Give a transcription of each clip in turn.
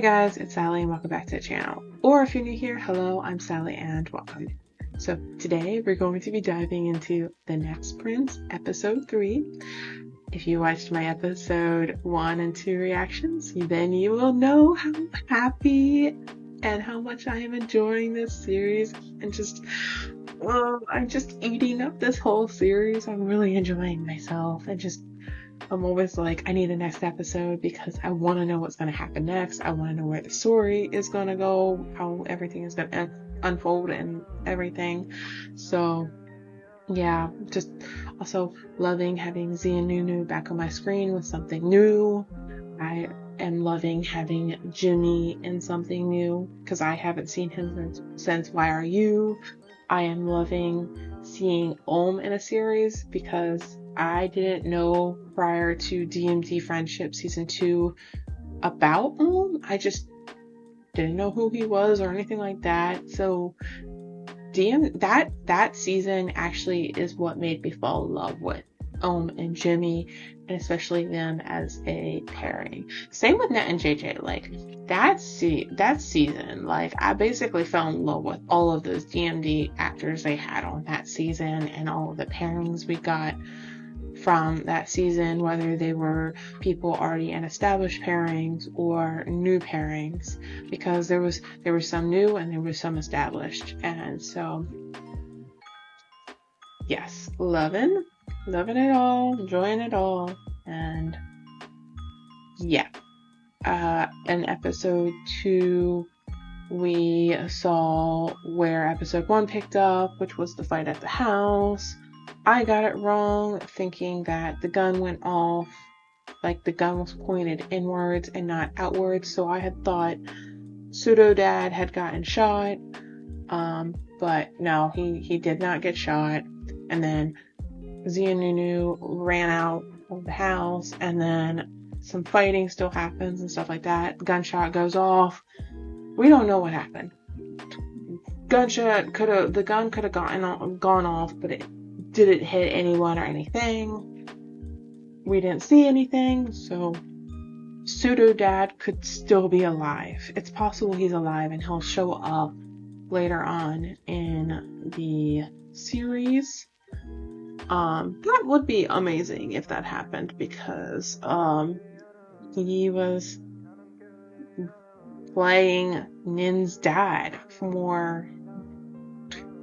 guys, it's Sally and welcome back to the channel. Or if you're new here, hello, I'm Sally and welcome. So today we're going to be diving into The Next Prince, episode 3. If you watched my episode 1 and 2 reactions, then you will know how happy and how much I am enjoying this series and I'm just eating up this whole series. I'm really enjoying myself and I'm always like, I need a next episode because I want to know what's going to happen next. I want to know where the story is going to go, how everything is going to unfold and everything. So yeah, just also loving having Z and Nunu back on my screen with something new. I am loving having Jimmy in something new because I haven't seen him since Why Are You? I am loving seeing in a series because I didn't know prior to DMD Friendship Season 2 about I just didn't know who he was or anything like that. So that season actually is what made me fall in love with and Jimmy, and especially them as a pairing. Same with Net and JJ. Like that season, like I basically fell in love with all of those DMD actors they had on that season and all of the pairings we got from that season, whether they were people already in established pairings or new pairings, because there was some new and there was some established. And so yes, loving it all, enjoying it all. And yeah, in episode 2 we saw where episode 1 picked up, which was the fight at the house. I got it wrong, thinking that the gun went off, like the gun was pointed inwards and not outwards. So I had thought Pseudo Dad had gotten shot, but no, he did not get shot. And then Z and Nunu ran out of the house, and then some fighting still happens and stuff like that. Gunshot goes off. We don't know what happened. The gun could have gone off, but it didn't hit anyone or anything. We didn't see anything, so Pseudo Dad could still be alive. It's possible he's alive and he'll show up later on in the series. That would be amazing if that happened, because he was playing Nin's dad for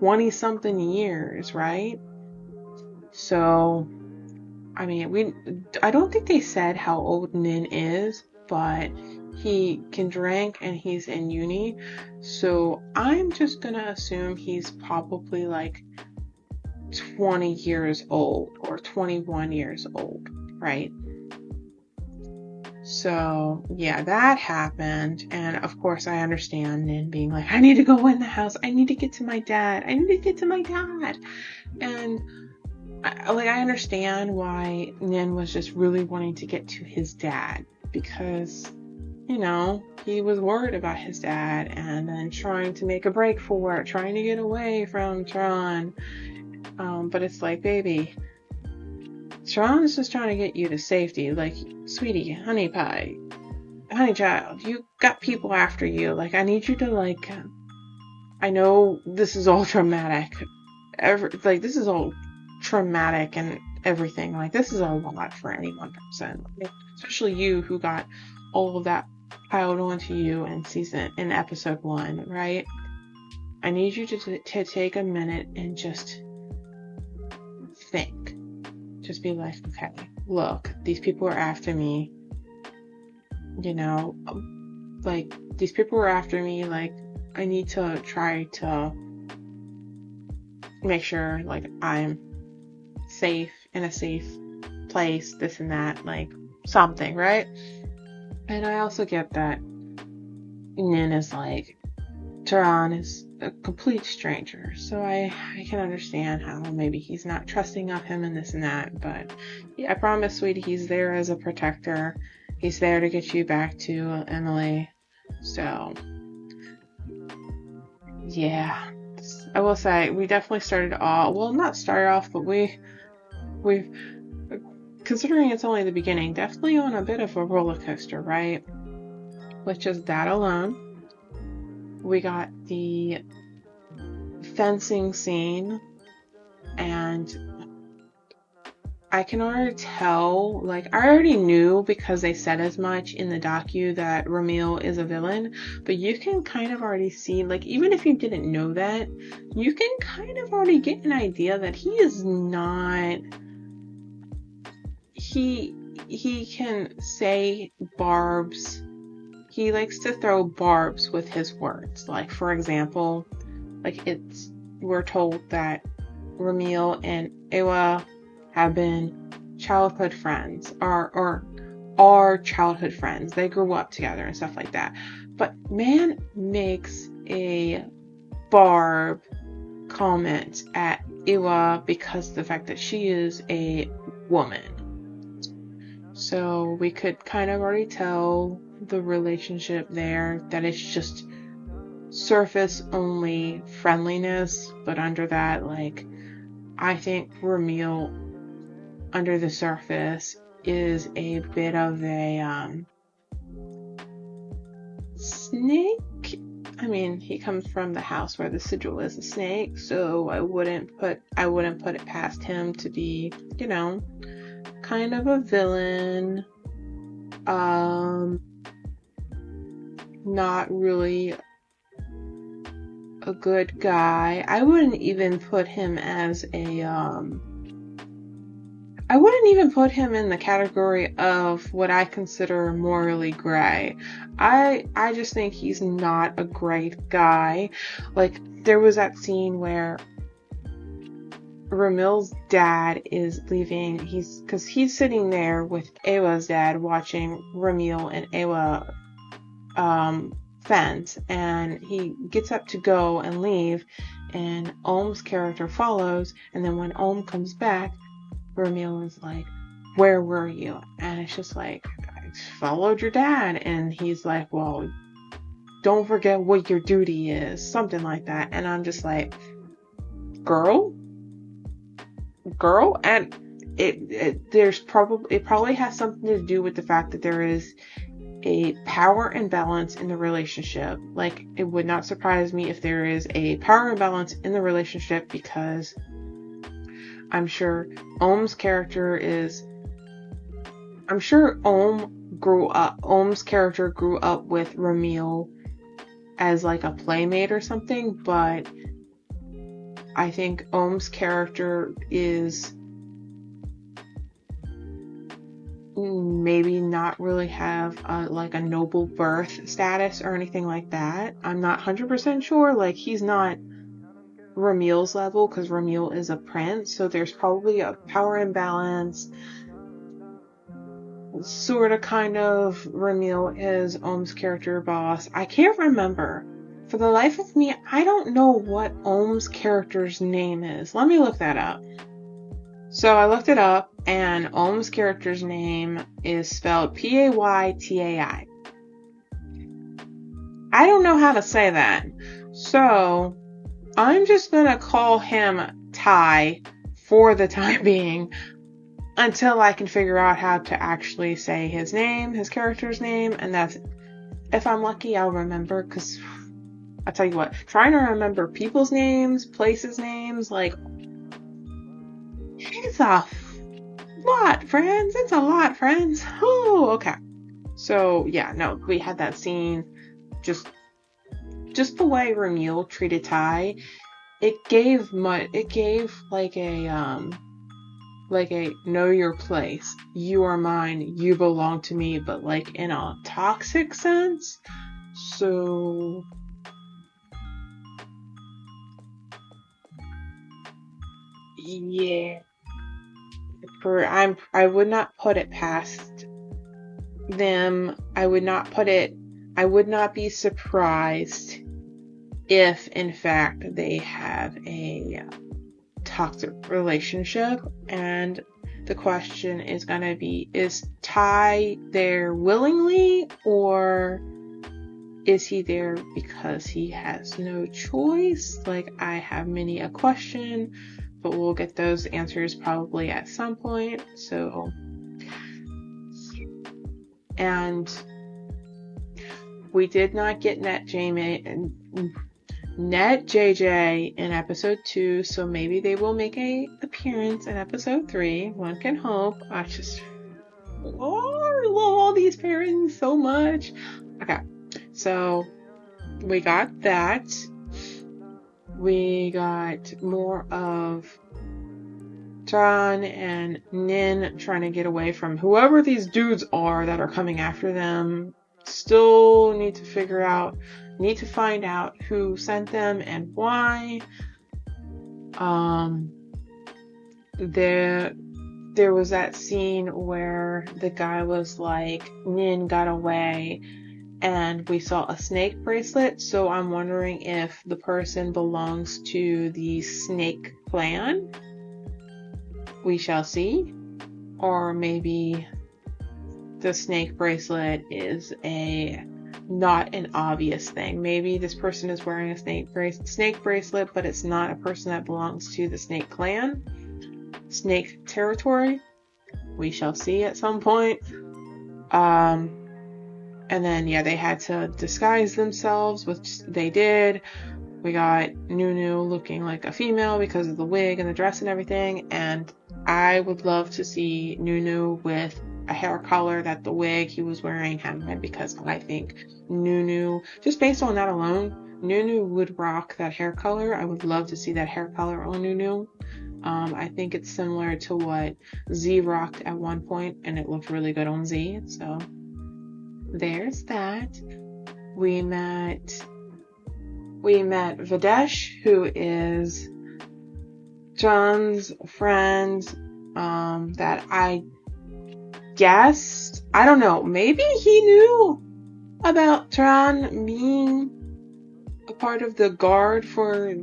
20 something years, right? So I mean, I don't think they said how old Nin is, but he can drink and he's in uni. So I'm just gonna assume he's probably like 20 years old or 21 years old, right? So yeah, that happened. And of course I understand Nin being like, I need to go in the house. I need to get to my dad. And I understand why Nin was just really wanting to get to his dad, because, you know, he was worried about his dad and then trying to make a break for it, trying to get away from Tron. But it's like, baby, Tron's just trying to get you to safety. Like, sweetie, honey pie, honey child, you got people after you. Like, I need you to, I know this is all traumatic. This is all traumatic and everything. Like, this is a lot for any one person, especially you who got all of that piled onto you in episode 1, right? I need you to take a minute and just think. Just be like, okay, look, these people are after me. You know, like, these people are after me. Like, I need to try to make sure, like, I'm safe, in a safe place, this and that, like, something, right? And I also get that Nin is like, Tehran is a complete stranger, so I can understand how maybe he's not trusting of him and this and that, but yeah, I promise, sweetie, he's there as a protector. He's there to get you back to Emily. So yeah, I will say we definitely started off, well, not started off, but we've, considering it's only the beginning, definitely on a bit of a roller coaster, right? with just that alone. We got the fencing scene, and I can already tell, like, I already knew because they said as much in the docu that Ramil is a villain, but you can kind of already see, like, even if you didn't know that, you can kind of already get an idea that he is not, he can say barbs, he likes to throw barbs with his words. Like, for example, like, we're told that Ramil and Ewa have been childhood friends, or are childhood friends. They grew up together and stuff like that. But man makes a barb comment at Ewa because of the fact that she is a woman. So we could kind of already tell the relationship there, that it's just surface only friendliness, but under that, like, I think Ramil under the surface is a bit of a snake. I mean, he comes from the house where the sigil is a snake, so I wouldn't put it past him to be, you know, kind of a villain. Not really a good guy. I wouldn't even put him as a I wouldn't even put him in the category of what I consider morally gray. I just think he's not a great guy. Like, there was that scene where Ramil's dad is leaving. Because he's sitting there with Ewa's dad watching Ramil and Ewa fence, and he gets up to go and leave, and Ohm's character follows, and then when Ohm comes back, Ramil is like, where were you? And it's just like, I followed your dad. And he's like, well, don't forget what your duty is. Something like that. And I'm just like, girl? And it probably has something to do with the fact that there is a power imbalance in the relationship. Like, it would not surprise me if there is a power imbalance in the relationship, because I'm sure Ohm's character grew up with Ramil as like a playmate or something, but I think Ohm's character is maybe not really have like a noble birth status or anything like that. I'm not 100% sure. Like, he's not Ramil's level, because Ramil is a prince, so there's probably a power imbalance. Sort of, kind of. Ramil is Ohm's character boss. I can't remember. For the life of me, I don't know what Ohm's character's name is. Let me look that up. So I looked it up, and Ohm's character's name is spelled Paytai. I don't know how to say that. So I'm just gonna call him Ty for the time being, until I can figure out how to actually say his name, his character's name, and that's, if I'm lucky, I'll remember, because I'll tell you what, trying to remember people's names, places' names, like, it's a lot, friends. It's a lot, friends. Oh, okay. So, yeah, no, we had that scene, just the way Ramil treated Ty, it gave like a know your place, you are mine, you belong to me, but like in a toxic sense. So yeah, I would not put it past them. I would not be surprised if in fact they have a toxic relationship, and the question is gonna be, is Ty there willingly, or is he there because he has no choice? Like, I have many a question, but we'll get those answers probably at some point. So, and we did not get Net JJ in episode 2, so maybe they will make an appearance in episode 3. One can hope. I love all these pairings so much. Okay, so we got that. We got more of Tran and Nin trying to get away from whoever these dudes are that are coming after them. Still need to find out who sent them and why. There was that scene where the guy was like, Nin got away, and we saw a snake bracelet, so I'm wondering if the person belongs to the snake clan. We shall see. Or maybe the snake bracelet is not an obvious thing. Maybe this person is wearing a snake bracelet, but it's not a person that belongs to the snake clan, snake territory. We shall see at some point. And then, they had to disguise themselves, which they did. We got Nunu looking like a female because of the wig and the dress and everything. And I would love to see Nunu with a hair color that the wig he was wearing had, because I think Nunu, just based on that alone, Nunu would rock that hair color. I would love to see that hair color on Nunu. I think it's similar to what Z rocked at one point, and it looked really good on Z. So there's that. We met Videsh, who is John's friend, that I guessed, I don't know, maybe he knew about Tran being a part of the guard for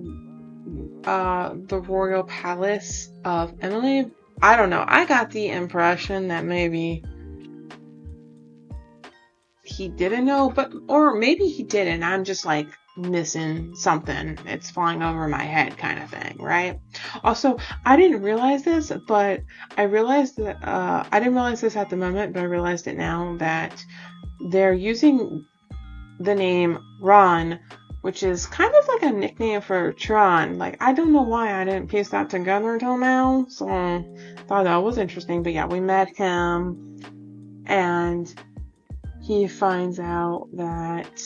the royal palace of Emily. I don't know. I got the impression that maybe he didn't know, or maybe he didn't. I'm just like missing something. It's flying over my head kind of thing, right? Also, I didn't realize this, but I realized that, I didn't realize this at the moment, but I realized it now, that they're using the name Ron, which is kind of like a nickname for Tron. Like, I don't know why I didn't piece that together until now, so I thought that was interesting. But we met him, and he finds out that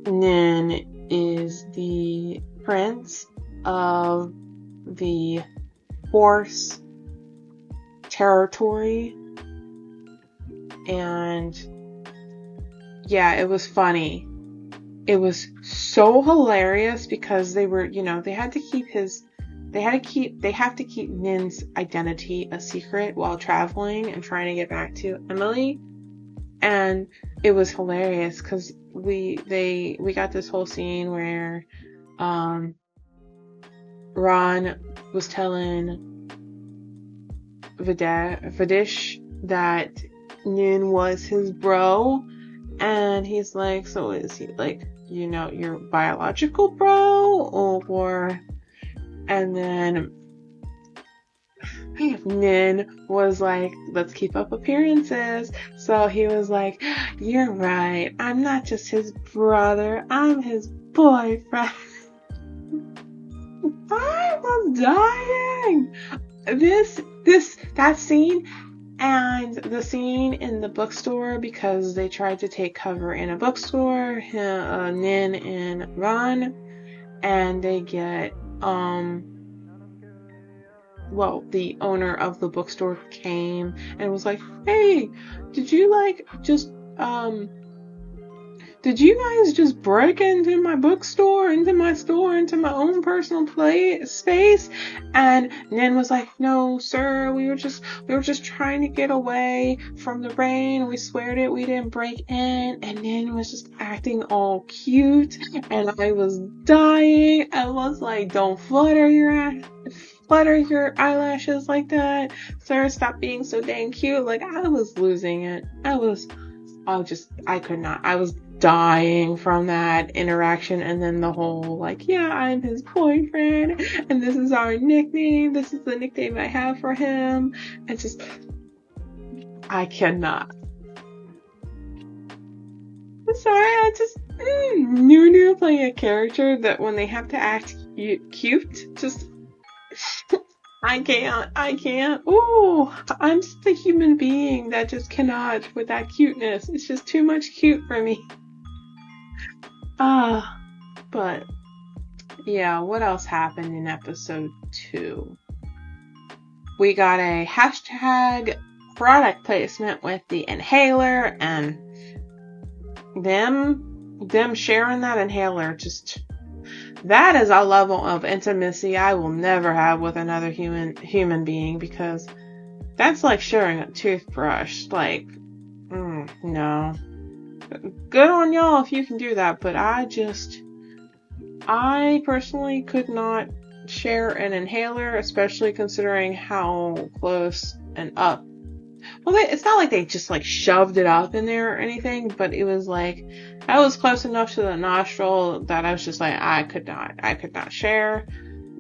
Nin is the prince of the horse territory. And it was funny. It was so hilarious because they were, they have to keep Nin's identity a secret while traveling and trying to get back to Emily. And it was hilarious because we got this whole scene where Ron was telling Videsh that Nin was his bro, and he's like, so is he like, your biological bro, or? And then Nin was like, let's keep up appearances. So he was like, you're right, I'm not just his brother, I'm his boyfriend. I was dying. That scene, and the scene in the bookstore, because they tried to take cover in a bookstore, Nin and Ron, and they get, the owner of the bookstore came and was like, hey, did you guys just break into my bookstore, into my store, into my own personal space? And Nin was like, no, sir, we were just trying to get away from the rain. We swear it, we didn't break in. And Nin was just acting all cute, and I was dying. I was like, don't flutter your eyelashes like that, sir. Stop being so dang cute. Like, I was losing it. I could not. I was dying from that interaction, and then the whole I'm his boyfriend, and this is our nickname. This is the nickname I have for him. It's just, I cannot. Sorry, I just Nunu playing a character that when they have to act cute, just I can't. Ooh, I'm just a human being that just cannot with that cuteness. It's just too much cute for me. But yeah, what else happened in episode 2? We got a hashtag product placement with the inhaler, and them sharing that inhaler, just that is a level of intimacy I will never have with another human being, because that's like sharing a toothbrush. Like, no. Good on y'all if you can do that, but I personally could not share an inhaler, especially considering how close and up. Well, it's not like they just like shoved it up in there or anything, but it was like, I was close enough to the nostril that I was just like, I could not share.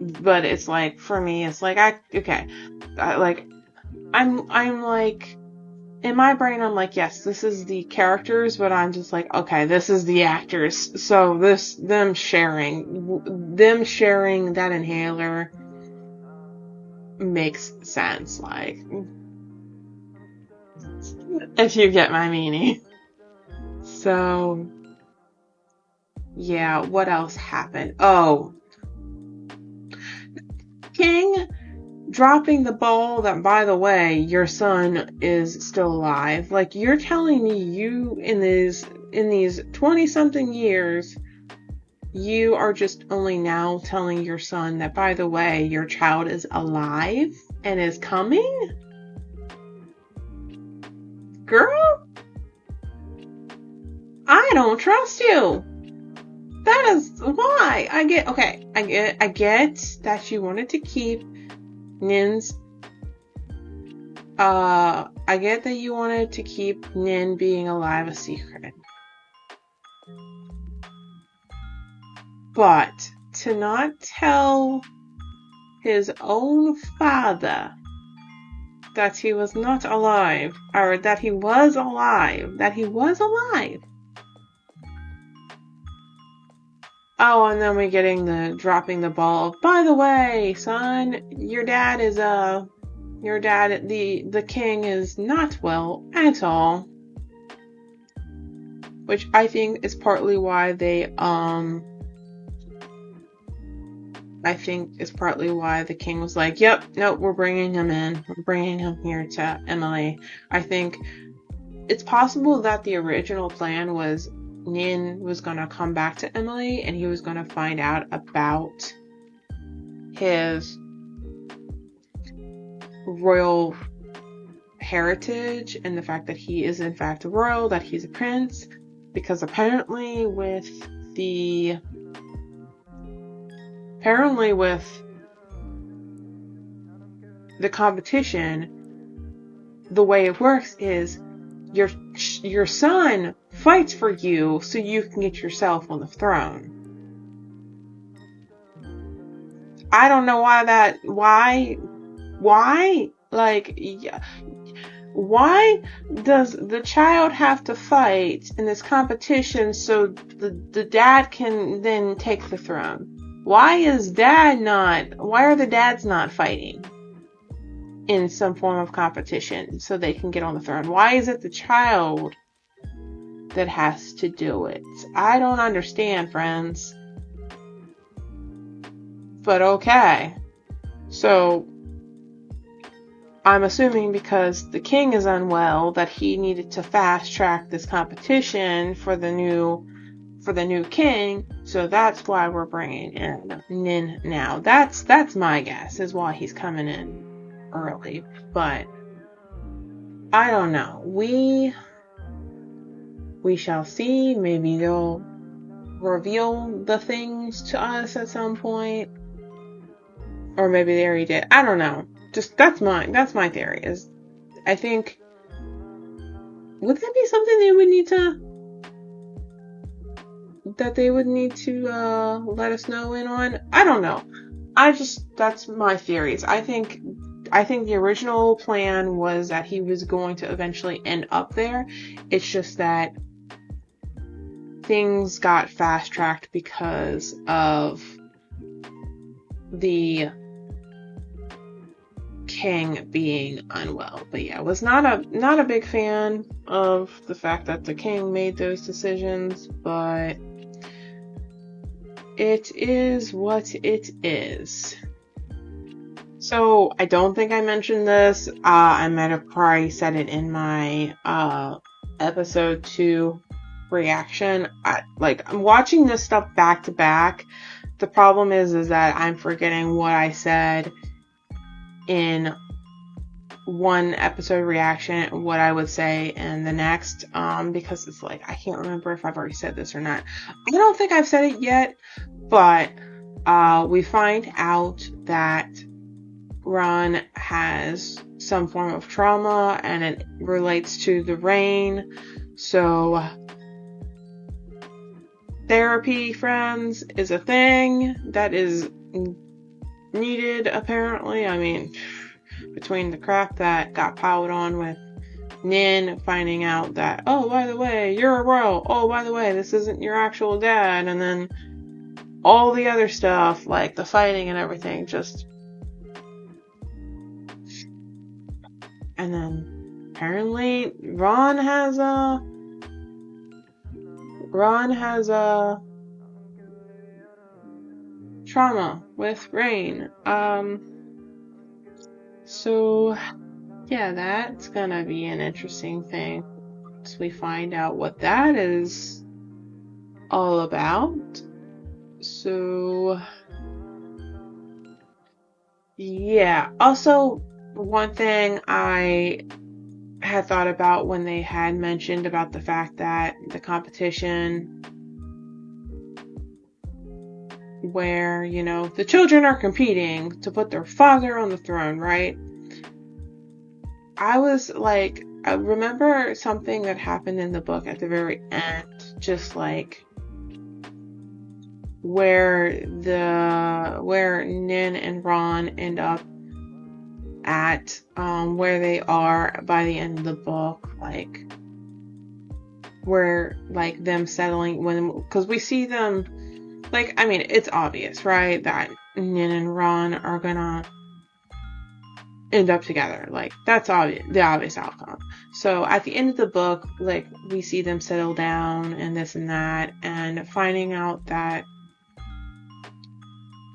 But it's like, for me, it's like, I'm like, in my brain, I'm like, yes, this is the characters, but I'm just like, okay, this is the actors. So them sharing that inhaler makes sense. Like, if you get my meaning. So, yeah, what else happened? Oh, King dropping the ball that, by the way, your son is still alive. Like, you're telling me you, in these 20-something years, you are just only now telling your son that, by the way, your child is alive and is coming? Girl? I don't trust you. That is why. I get that you wanted to keep Nin's, I get that you wanted to keep Nin being alive a secret. But to not tell his own father that he was not alive, or that he was alive. Oh, and then we're getting the dropping the ball. By the way, son, the king is not well at all. Which I think is partly why the king was like, yep, nope, we're bringing him in. We're bringing him here to Emily. I think it's possible that the original plan was Nin was going to come back to Emily and he was going to find out about his royal heritage and the fact that he is in fact royal, that he's a prince, because apparently with the competition, the way it works is your son fights for you so you can get yourself on the throne. I don't know why? Like, yeah. Why does the child have to fight in this competition so the dad can then take the throne? Why are the dads not fighting in some form of competition so they can get on the throne? Why is it the child that has to do it? I don't understand, friends. But okay. So, I'm assuming because the king is unwell that he needed to fast track this competition for the new king. So that's why we're bringing in Nin now. That's my guess, is why he's coming in early. But I don't know. We shall see. Maybe they'll reveal the things to us at some point, or maybe they already did. I don't know. Just that's my theory. Is I think, would that be something they would need to let us know in on? I don't know. That's my theories. I think the original plan was that he was going to eventually end up there. It's just that things got fast-tracked because of the king being unwell. But yeah, was not a big fan of the fact that the king made those decisions, but it is what it is. So I don't think I mentioned this. I might have probably said it in my episode 2 reaction. I'm watching this stuff back to back. The problem is that I'm forgetting what I said in one episode reaction and what I would say in the next, because it's like I can't remember if I've already said this or not. I don't think I've said it yet, but we find out that Ron has some form of trauma and it relates to the rain. So therapy, friends, is a thing that is needed, apparently. I mean, between the crap that got piled on with Nin finding out that, oh, by the way, you're a royal. Oh, by the way, this isn't your actual dad. And then all the other stuff, like the fighting and everything, just... And then apparently Ron has trauma with rain. So yeah, that's gonna be an interesting thing once we find out what that is all about. So yeah. Also, one thing I had thought about when they had mentioned about the fact that the competition where, the children are competing to put their father on the throne, right? I was like, I remember something that happened in the book at the very end, just like where Nin and Ron end up at where they are by the end of the book, like where like them settling because we see them, like, I mean, it's obvious, right, that Nin and Ron are gonna end up together. Like, that's the obvious outcome. So at the end of the book, like, we see them settle down and this and that, and finding out that,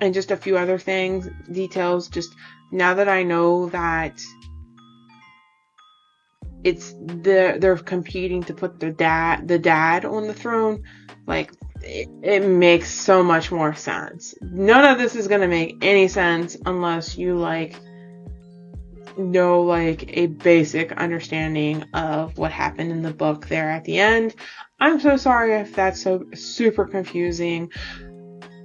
and just a few other details, just now that I know that they're competing to put the dad on the throne, like, it makes so much more sense. None of this is gonna make any sense unless you know a basic understanding of what happened in the book there at the end. I'm so sorry if that's so super confusing.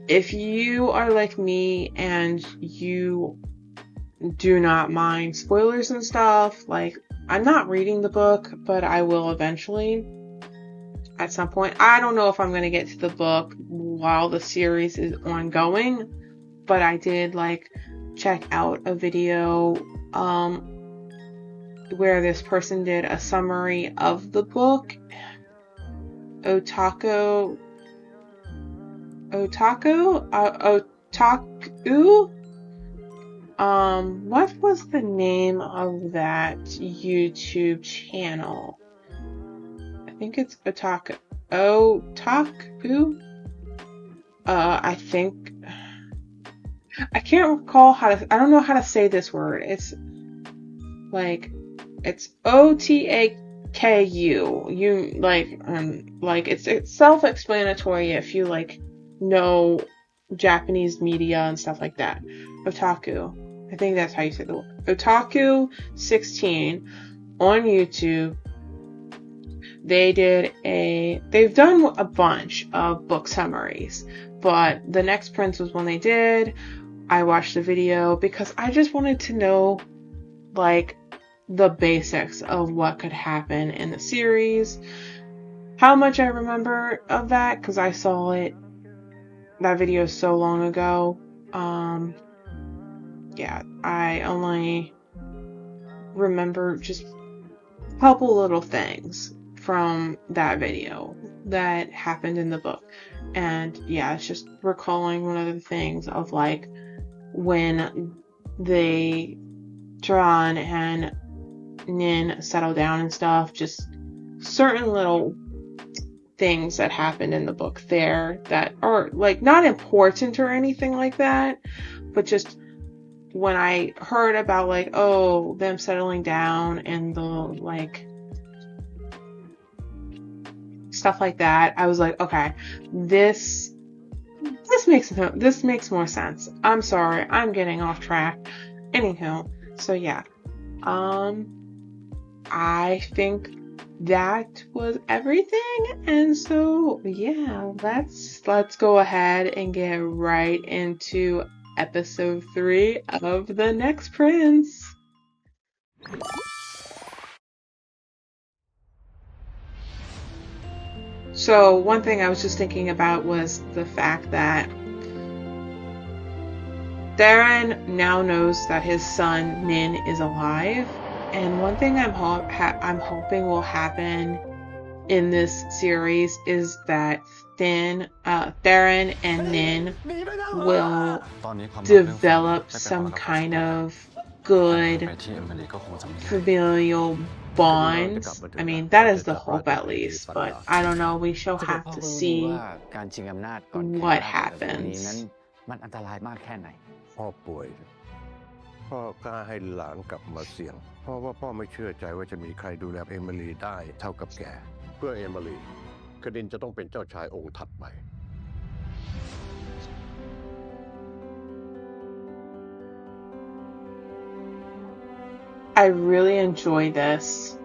If you are like me and you do not mind spoilers and stuff, like, I'm not reading the book, but I will eventually at some point. I don't know if I'm going to get to the book while the series is ongoing, but I did check out a video where this person did a summary of the book. Otaku. What was the name of that YouTube channel? I think it's Otaku. I think, I can't recall I don't know how to say this word. It's Otaku. It's self-explanatory if you know Japanese media and stuff like that. Otaku. I think that's how you say the word. Otaku 16 on YouTube. They've done a bunch of book summaries, but The Next Prince was one they did. I watched the video because I just wanted to know the basics of what could happen in the series. How much I remember of that, because I saw that video so long ago. I only remember just a couple little things from that video. that happened in the book. And yeah, it's just recalling one of the things of like when they John and Nin settle down and stuff, just certain little things that happened in the book there that are like not important or anything like that, but just when I heard about like, oh, them settling down and the like stuff like that, I was like, okay, this makes more sense. I'm sorry, I'm getting off track. Anywho, so yeah, I think that was everything, and so yeah, let's go ahead and get right into episode 3 of The Next Prince. So one thing I was just thinking about was the fact that Theron now knows that his son Nin is alive, and one thing I'm hoping will happen in this series is that Theron and Nin will develop some kind of good familial bonds. I mean, that is the hope at least, but I don't know. We shall have to see what happens. มันอันตรายมากแค่ไหนพ่อป่วยพ่อกล้าให้หลานกลับมาเสี่ยงเพราะว่าพ่อไม่เชื่อใจว่าจะมีใครดูแลเอมิลีได้เท่ากับแกเพื่อเอมิลีคดินจะต้องเป็นเจ้าชายองค์ถัดไป I really enjoy this.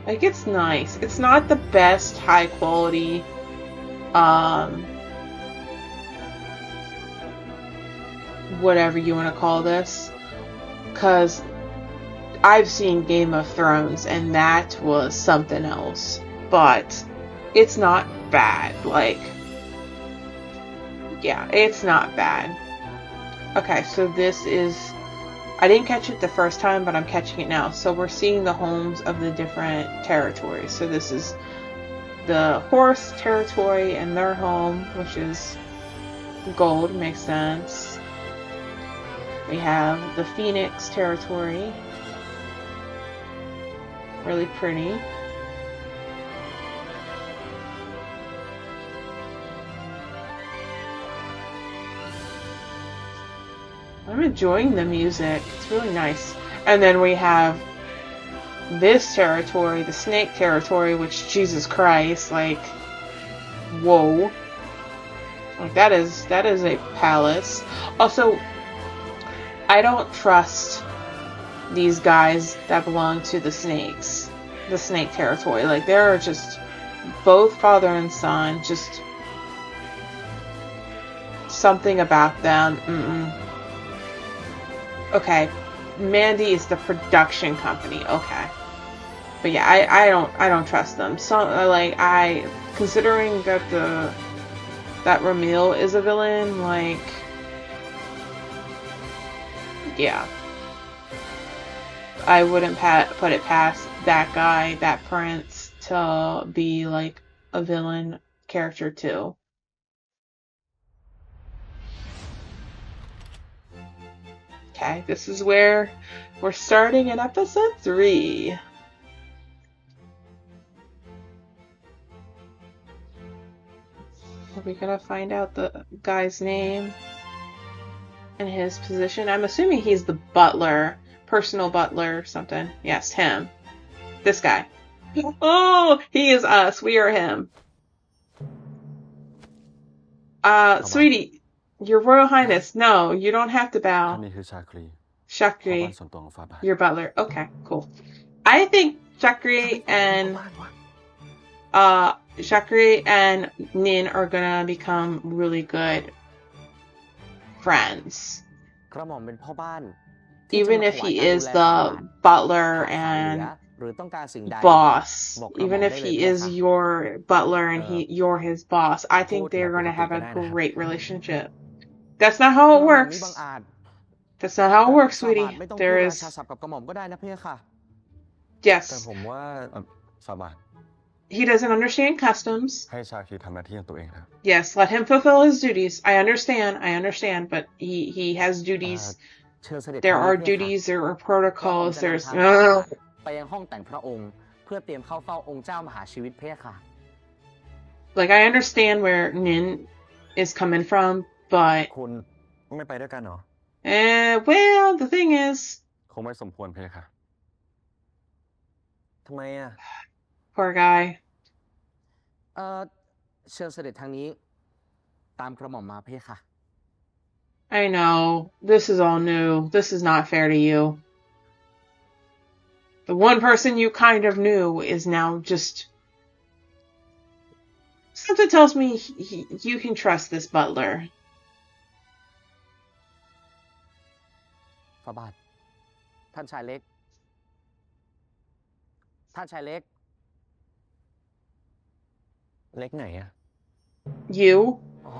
Like, it's nice. It's not the best high quality, whatever you want to call this, because I've seen Game of Thrones and that was something else, but it's not bad. Like, yeah, it's not bad. Okay, so this is, I didn't catch it the first time, but I'm catching it now. So we're seeing the homes of the different territories. So this is the horse territory and their home, which is gold, makes sense. We have the Phoenix territory, really pretty. I'm enjoying the music. It's really nice. And then we have this territory, the snake territory, which, Jesus Christ, like, whoa. Like, that is a palace. Also, I don't trust these guys that belong to the snakes. The snake territory. Like, they're just both father and son. Just something about them. Okay, Mandy is the production company. Okay, but yeah, I don't trust them. So like considering that that Ramil is a villain, like, yeah, I wouldn't put it past that guy, that prince, to be like a villain character too. Okay, this is where we're starting in episode 3. Are we gonna find out the guy's name and his position? I'm assuming he's the butler, personal butler or something. Yes, him. This guy. Oh, he is us. We are him. Sweetie. Your Royal Highness, no, you don't have to bow. Shakri, your butler. Okay, cool. I think Shakri and Nin are gonna become really good friends. Even if he is the butler and boss, even if he is your butler and you're his boss, I think they're gonna have a great relationship. That's not how it works. That's not how it works, ฝ่าบาท sweetie. ไม่ต้องพู There ดราชา is ศัพท์กับกระหม่อมก็ได้นะพะยะค่ะ แต่ yes. ผมว่าฝ่าบาท He doesn't understand customs. ให้ชาคีทำหน้าที่ของตัวเองนะ Yes, let him fulfill his duties. I understand, but he has เอ่อ duties. เชิญเสด็จ There ทางนี้ are พะยะค่ะ duties, there are กระหม่อม protocols, จะ there's นำทางฝ่าบา oh. ทไปยังห้องแต่งพระองค์ เพื่อเตรียมเข้าเฝ้าองค์เจ้ามหาชีวิตพะยะค่ะ Like I understand where Nin is coming from, but คุณไม่ไปด้วยกันเหรอ well, the thing is, คงไม่สมควรเพคะ ทำไมอ่ะ poor guy. เชิญเสด็จทางนี้ ตามกระหม่อมมาพะยะค่ะ I know, this is all new. This is not fair to you. The one person you kind of knew is now just... Something tells me you can trust this butler. ฝ่าบาท ท่านชายเล็ก ท่านชายเล็ก เล็กไหนอะ You, อ๋อ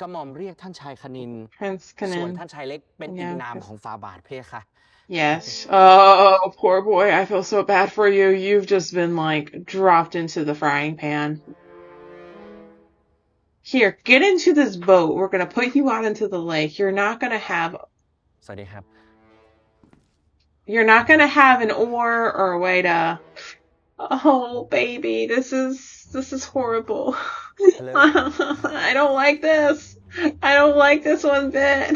กระหม่อมเรียกท่านชายคณิน Prince ส่วน Kanin. ท่านชายเล็กเป็นอีกนามของฝ่าบาทเพคะ Yes. Oh, poor boy. I feel so bad for you. You've just been, like, dropped into the frying pan. Here, get into this boat. We're gonna put you out into the lake. You're not gonna have สวัสดีครับ an oar or a way to... Oh, baby, this is horrible. I don't like this. I don't like this one bit.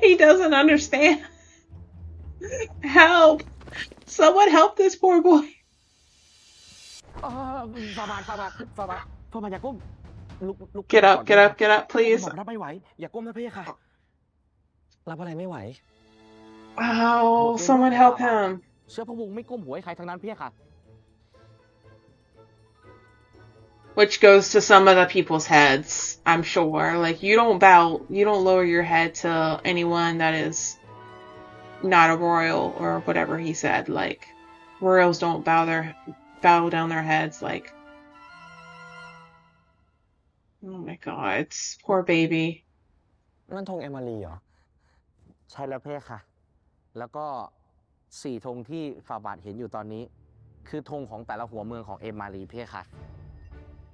He doesn't understand. Help! Someone help this poor boy. ฝ่าบาทอย่าก้มลุก Get up, ก่อน get พะ up, ยะ get ค่ะ up, please. กระหม่อมรับไม่ไหว อย่าก้มนะพะยะค่ะ รับอะไรไม่ไหว Oh, someone help him. เชื้อพระวงศ์ไม่ก้มหัวให้ใครทั้งนั้นพะยะค่ะ Which goes to some of the people's heads, I'm sure. Like, you don't lower your head to anyone that is not a royal or whatever he said. Like, royals don't bow down their heads. Like, oh my god, poor baby. นั่นธงเอมารีเหรอ ใช่แล้วพะยะค่ะ แล้วก็4 ธงที่ฝ่าบาทเห็นอยู่ตอนนี้ คือธงของแต่ละหัวเมืองของเอมารีพะยะค่ะ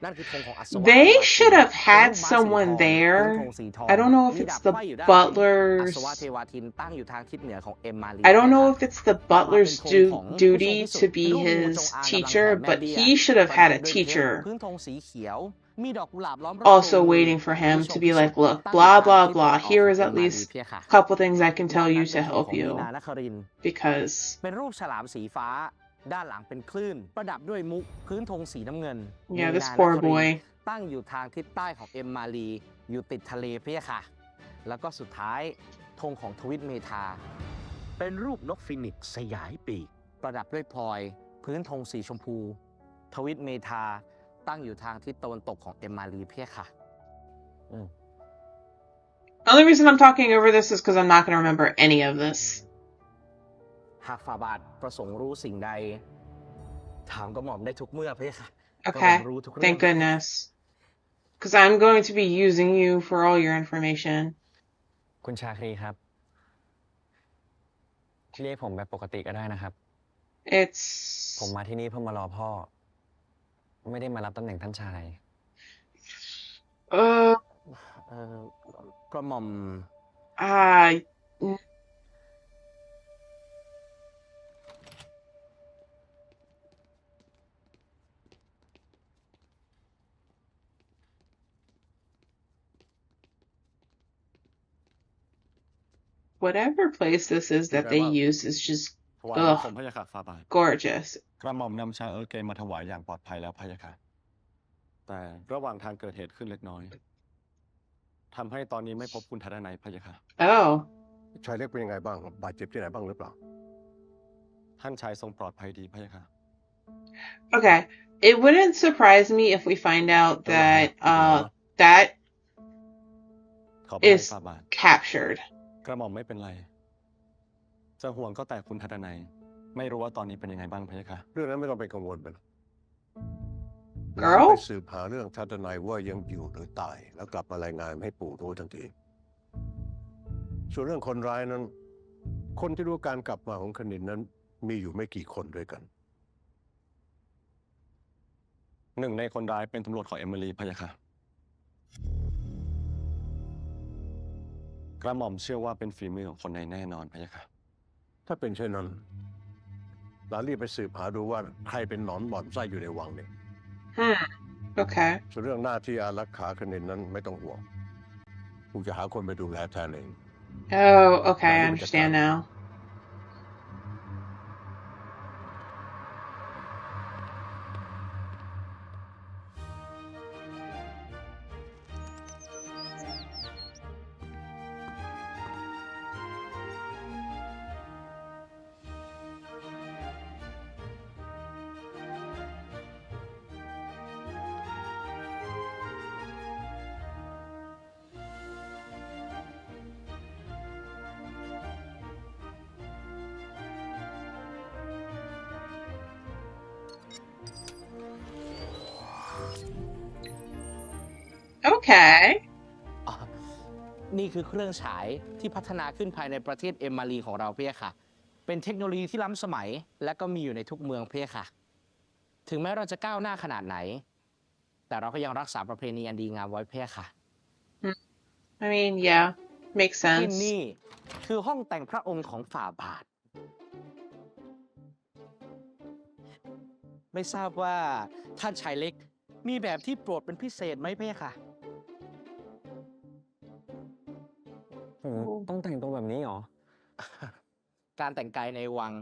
นั่นคือธงของอัศวะ They เทวาทิน should have เป็น had รูปม้าสี someone ทองพื้น there. ธงสีทอง I don't know if มี it's ดาบ the ไขว้อยู่ด้านนี้ butler's... อัศวะเทวาทินตั้งอยู่ทางทิศเหนือของเอมารี I don't พะ know ยะ if ค่ะ it's the ต่อมาเป็น butler's ธงของผู้ทรง duty พิสุ to ทธิ์ be รูปงูจ his งอางกำลัง teacher, แผ่แม่ but เบี้ย he should have ประ had ดั a บด้วยเพชร teacher พื้นธงสีเขียว มีดอกกุหลาบล้อมรอบธง also มือ waiting for ผู้ him ทร to ง be พิสุท like, ธิ์ look, ตั้งอยู่ blah, ทาง blah, ทิศตะวัน blah. ออก Here ของ is เอ at มารี least พะยะค่ะ a couple things I can ด้า tell น you นั้น to เป็นธง help ของมี you นานครินทร์ because เป็นรูปฉลามสีฟ้า ด้านหลังเป็นคลื่น ประดับด้วยมุกพื้นธงสีน้ำเงิน yeah, มี this นาน poor ครินท boy. ร์ตั้งอยู่ทางทิศใต้ของเอมมารีอยู่ติดทะเลพะยะค่ะ แล้วก็สุดท้ายธงของทวิตเมทา เป็นรูปนกฟินิกซ์สยายปีก ประดับด้วยพลอย พื้นธงสีชมพู ทวิตเมทา ตั้งอยู่ทางทิศตะวันตกของเอมมารีพะยะค่ะ The only reason I'm talking over this is because I'm not going to remember any of this. หากฝ่าบาทประสงค์รู้สิ่งใด ถามกระหม่อมได้ทุกเมื่อพะยะค่ะ Okay, กระหม่อมรู้ทุกเรื่อง thank goodness. Because I'm going to be using you for all your information. คุณชาครีครับ เรียกผมแบบปกติก็ได้นะครับ It's... ผมมาที่นี่เพื่อมารอพ่อ ไม่ได้มารับตำแหน่งท่านชาย กระหม่อม whatever place this is that they use is just ถวายบังคมพระยาค่ะฝ่าบาท gorgeous. กระหม่อมนำชาเออร์เกนมาถวายอย่างปลอดภัยแล้วพระยาค่ะแต่ระหว่างทางเกิดเหตุขึ้นเล็กน้อยทำให้ตอนนี้ไม่พบคุณทัดนัยพระยาค่ะ Oh. ชายเล็กเป็นยังไงบ้าง บาดเจ็บที่ไหนบ้างหรือเปล่า ท่านชายทรงปลอดภัยดีพระยาค่ะ Okay. It wouldn't surprise me if we find out that that ขอบพระทัย is ฝ่าบาท captured. กระหม่อมไม่เป็นไร จะห่วงก็แต่คุณทัดนัยไม่รู้ว่าตอนนี้เป็นยังไงบ้างพระยาค่ะ เรื่องนั้นไม่ต้องไปกังวลไปหรอก Girl? ไปสืบหาเรื่องทัศนัยว่ายังอยู่หรือตาย แล้วกลับมารายงานให้ปู่รู้ทันที ส่วนเรื่องคนร้ายนั้น คนที่รู้การกลับมาของคณินนั้นมีอยู่ไม่กี่คนด้วยกัน หนึ่งในคนร้ายเป็นตำรวจของเอมิลีพะยะค่ะกระหม่อมเชื่อว่าเป็นฝีมือของคนในแน่นอนพะยะค่ะ ถ้าเป็นเช่นนั้นหลานรีบไปสืบหาดูว่าใครเป็นหนอนบ่อนไส้อยู่ในวังเนี่ย Okay. ส่วนเรื่องหน้าที่อารักขาคณินนั้นไม่ต้องห่วงกูจะหาคนไปดูแลแทนเอง Oh, okay, I understand now. Okay. อ๋อนี่คือเครื่องฉายที่พัฒนาขึ้นภายในประเทศเอมมารีของเราเพี่ยค่ะ เป็นเทคโนโลยีที่ล้ำสมัย และก็มีอยู่ในทุกเมืองเพี่ยค่ะ ถึงแม้เราจะก้าวหน้าขนาดไหน แต่เราก็ยังรักษาประเพณีอันดีงามไว้เพี่ยค่ะ I mean, yeah, makes ที่ sense. นี่คือห้องแต่งพระองค์ของฝ่าบาท ไม่ทราบว่าท่านชายเล็กมีแบบที่โปรดเป็นพิเศษไหมเพี่ยค่ะ ต้องแต่งตัวแบบนี้เหรอ การแต่งกายในวัง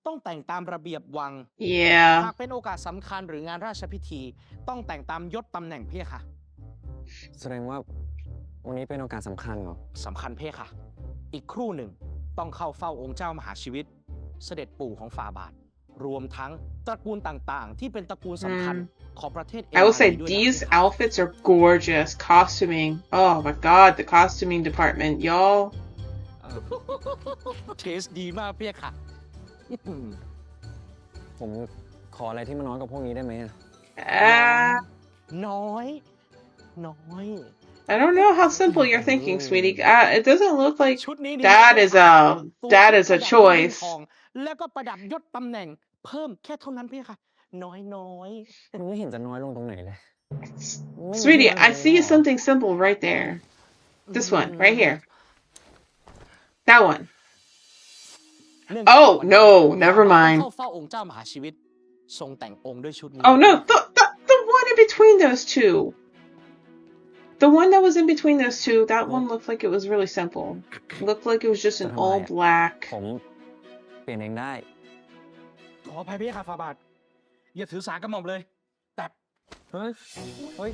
ต้องแต่งตามระเบียบวัง Yeah. หากเป็นโอกาสสำคัญหรืองานราชพิธี ต้องแต่งตามยศตำแหน่งเพี่ยค่ะ แสดงว่าวันนี้เป็นโอกาสสำคัญเหรอ สำคัญเพ่ค่ะ อีกครู่หนึ่งต้องเข้าเฝ้าองค์เจ้ามหาชีวิต เสด็จปู่ของฝ่าบาท รวมทั้งตระกูลต่างๆ ที่เป็นตระกูลสำคัญของประเทศ I will say ด้วยนะ these outfits are gorgeous. Costuming. Oh my god, the costuming department, y'all. เทสดีมากเพี่ยค่ะ ผมขออะไรที่มันน้อยกว่าพวกนี้ได้ไหมอะ น้อย I don't know how simple you're thinking, sweetie. It doesn't look like ชุดนี้นี่ that is a ตัว that is ประ a ดับ choice. ทองแล้วก็ประดับยศตำแหน่ง เพิ่มแค่เท่านั้นเพี่ยค่ะ น้อย มันไม่เห็นจะน้อยลงตรงไหนเลย Sweetie, I see something simple right there. This one, right here. That one. เนื่องจาก Oh วันนี้ no, never ฝ่าบาท mind. เข้าเฝ้าองค์เจ้ามหาชีวิต ทรงแต่งองค์ด้วยชุดนี้ Oh no, the one in between those two. The one that was in between those two, that one looked like it was really simple. Looked like it was just an all black. ผมเปลี่ยนเองได้ ขออภัยเพี่ยค่ะฝ่าบาท อย่าถือสากระหม่อมเลย แต่ เฮ้ย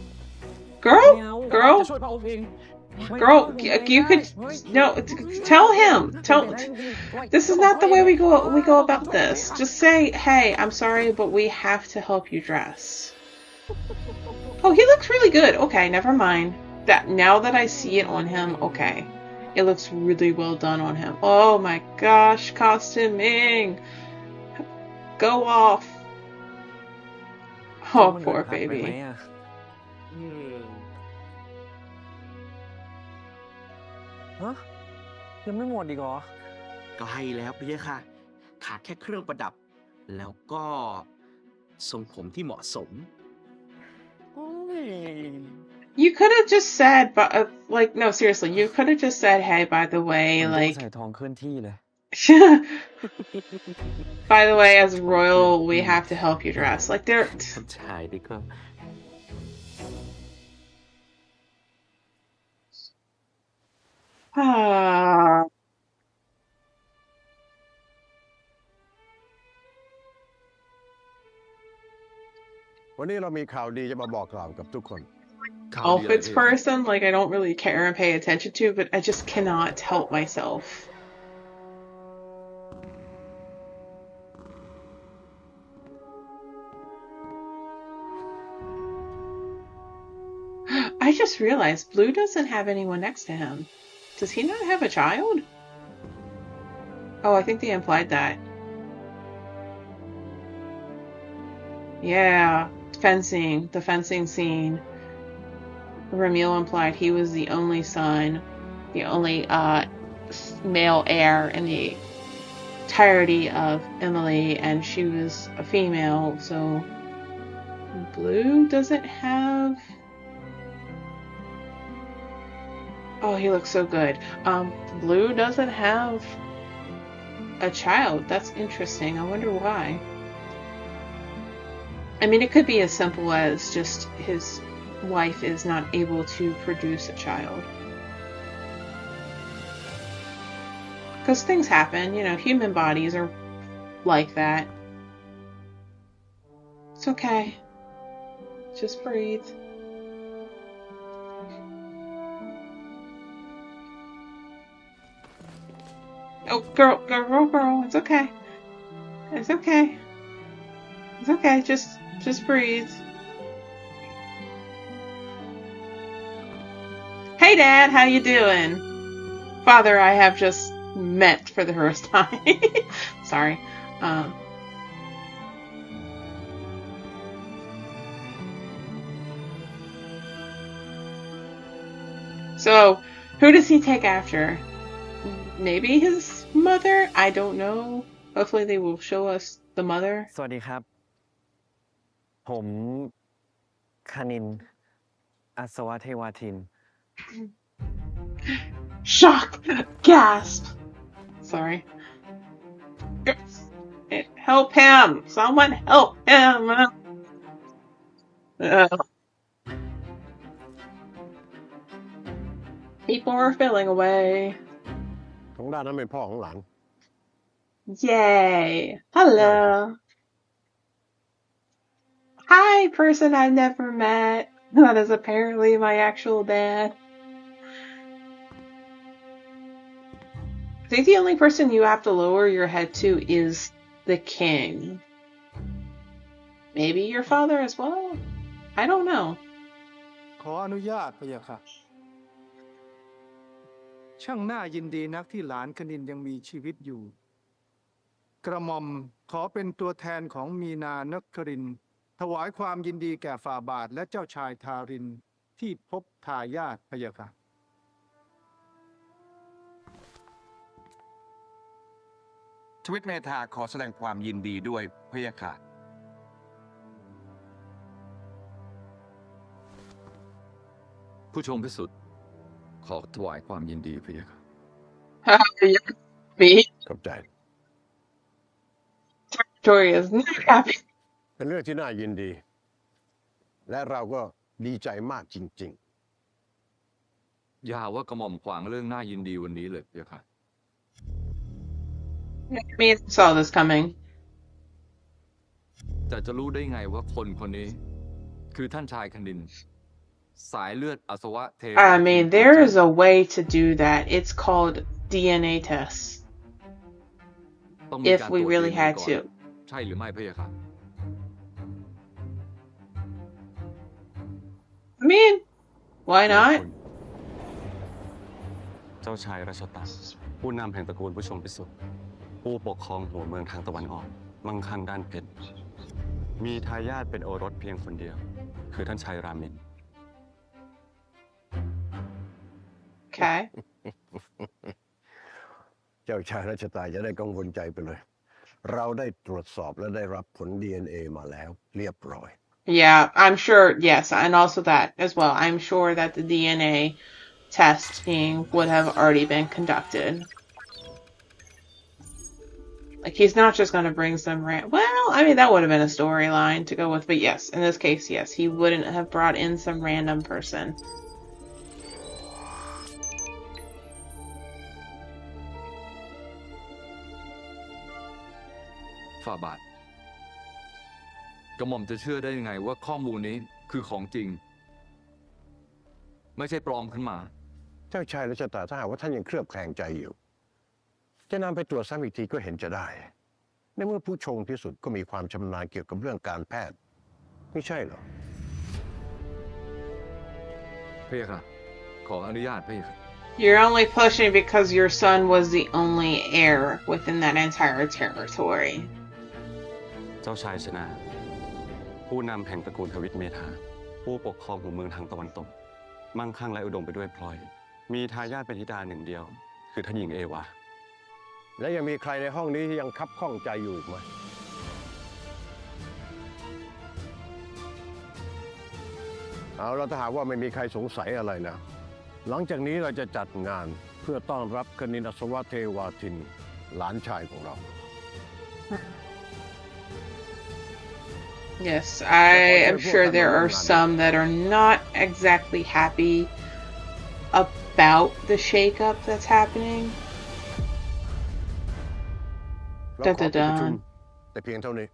Girl, ไม่เอา กระหม่อม girl, จะช่วยพระองค์เอง girl, you could no. Tell him. Tell. This is not the way we go about this. Just say, hey, I'm sorry, but we have to help you dress. Oh, he looks really good. Okay, never mind. That now that I see it on him, okay. It looks really well done on him. Oh my gosh, costuming. Go off. Oh, มัน poor พักไปไหม baby. อะ ฮะยังไม่หมดอีกเหรอ ใกล้แล้วพี่ค่ะ ขาดแค่เครื่องประดับ แล้วก็ทรงผมที่เหมาะสม You could have just said, but like, no, seriously, you could have just said, hey, by the ผม way, ต้อง like, ใส่ทองเคลื่อนที่เลย by the way, as royal, we have to help you dress. Like, they're. ใช่ดีกว่า Ah. วันนี้เรามีข่าวดีจะมาบอกกล่าวกับทุกคน Outfits person, like, I don't really care and pay attention to, but I just cannot help myself. I just realized Blue doesn't have anyone next to him. Does he not have a child? Oh, I think they implied that. Yeah, the fencing scene. Ramil implied he was the only son, the only male heir in the entirety of Emily, and she was a female, so Blue doesn't have... Oh, he looks so good. Blue doesn't have a child. That's interesting. I wonder why. I mean, it could be as simple as just his wife is not able to produce a child. Because things happen, you know, human bodies are like that. It's okay. Just breathe. Oh, girl, it's okay. It's okay. It's okay, just breathe. Hey Dad, how you doing? Father, I have just met for the first time. Sorry. So, who does he take after? Maybe his mother? I don't know. Hopefully they will show us the mother. สวัสดีครับ ผมคณินอัศวเทวาทิน Shock! Gasp! Sorry. Help him! Someone help him! People are filling away. ของด้านนั้นเป็นพ่อของหลาน Yay! Hello! Hi, person I've never met. That is apparently my actual dad. I think the only person you have to lower your head to is the king. Maybe your father as well? I don't know. ขออนุญาตพะยะค่ะช่างน่ายินดีนักที่หลานคณินยังมีชีวิตอยู่ กระหม่อมขอเป็นตัวแทนของมีนานครินทร์ถวายความยินดีแก่ฝ่าบาทและเจ้าชายทารินที่พบทายาทพะยะค่ะ ทวิตเมธาขอแสดงความยินดีด้วยพะยะค่ะผู้ชมพิสุทธิ์ขอถวายความยินดีพะยะค่ะ Me? เข้าใจ Victoria is not happy. เป็นเรื่องที่น่ายินดี และเราก็ดีใจมากจริง อย่าหาว่ากระหม่อมขวางเรื่องน่ายินดีวันนี้เลยพะยะค่ะ Me saw this coming. แต่จะรู้ได้ไงว่าคนคนนี้คือท่านชายคณินสายเลือดอสวะเท I mean, there is a way to do that. It's called DNA tests. ต้องมี If การ we ตรวจ really DNA had ก่อน to. ใช่หรือไม่พะยะค่ะ I mean, why ๆ not? เจ้าชายรัชตาผู้นำแห่งตระกูลผู้ชมพิสุทธิ์ผู้ปกครองหัวเมืองทางตะวันออกมั่งคั่งด้านเพชรมีทายาทเป็นโอรสเพียงคนเดียว คือท่านชายรามิน Okay. ๆ เจ้าชายรัชตาจะได้กังวลใจไปเลย เราได้ตรวจสอบและได้รับผล DNA มาแล้วเรียบร้อย Yeah, I'm sure, yes, and also that as well. I'm sure that the DNA testing would have already been conducted. Like, he's not just going to bring some well, I mean, that would have been a storyline to go with, but yes, in this case, yes, he wouldn't have brought in some random person. ฝ่าบาทกระหม่อมจะเชื่อได้ยังไงว่าข้อมูลนี้คือของจริง ไม่ใช่ปลอมขึ้นมา เจ้าชายรัชตาถ้าหากว่าท่านยังเคลือบแคลงใจอยู่ จะนำไปตรวจซ้ำอีกทีก็เห็นจะได้ ในเมื่อผู้ชงที่สุดก็มีความชำนาญเกี่ยวกับเรื่องการแพทย์ ไม่ใช่เหรอ พะยะค่ะ ขออนุญาตพะยะค่ะ You're only pushing because your son was the only heir within that entire territory. เจ้าชายชนะ ผู้นำแห่งตระกูลทวิตเมธาผู้ปกครองหัวเมืองทางตะวันตก มั่งคั่งและอุดมไปด้วยพลอย มีทายาทเป็นธิดาหนึ่งเดียว คือท่านหญิงเอวา และยังมีใครในห้องนี้ที่ยังคับข้องใจอยู่อีกไหมเอาแล้วถ้าหากว่าไม่มีใครสงสัยอะไรนะหลังจากนี้เราจะจัดงานเพื่อต้อนรับคณินอัศวเทวาทินหลานชายของเรา Yes, I am sure there are some that are not exactly happy about the shakeup that's happening. เราขอปิดประชุมแต่เพียงเท่านี้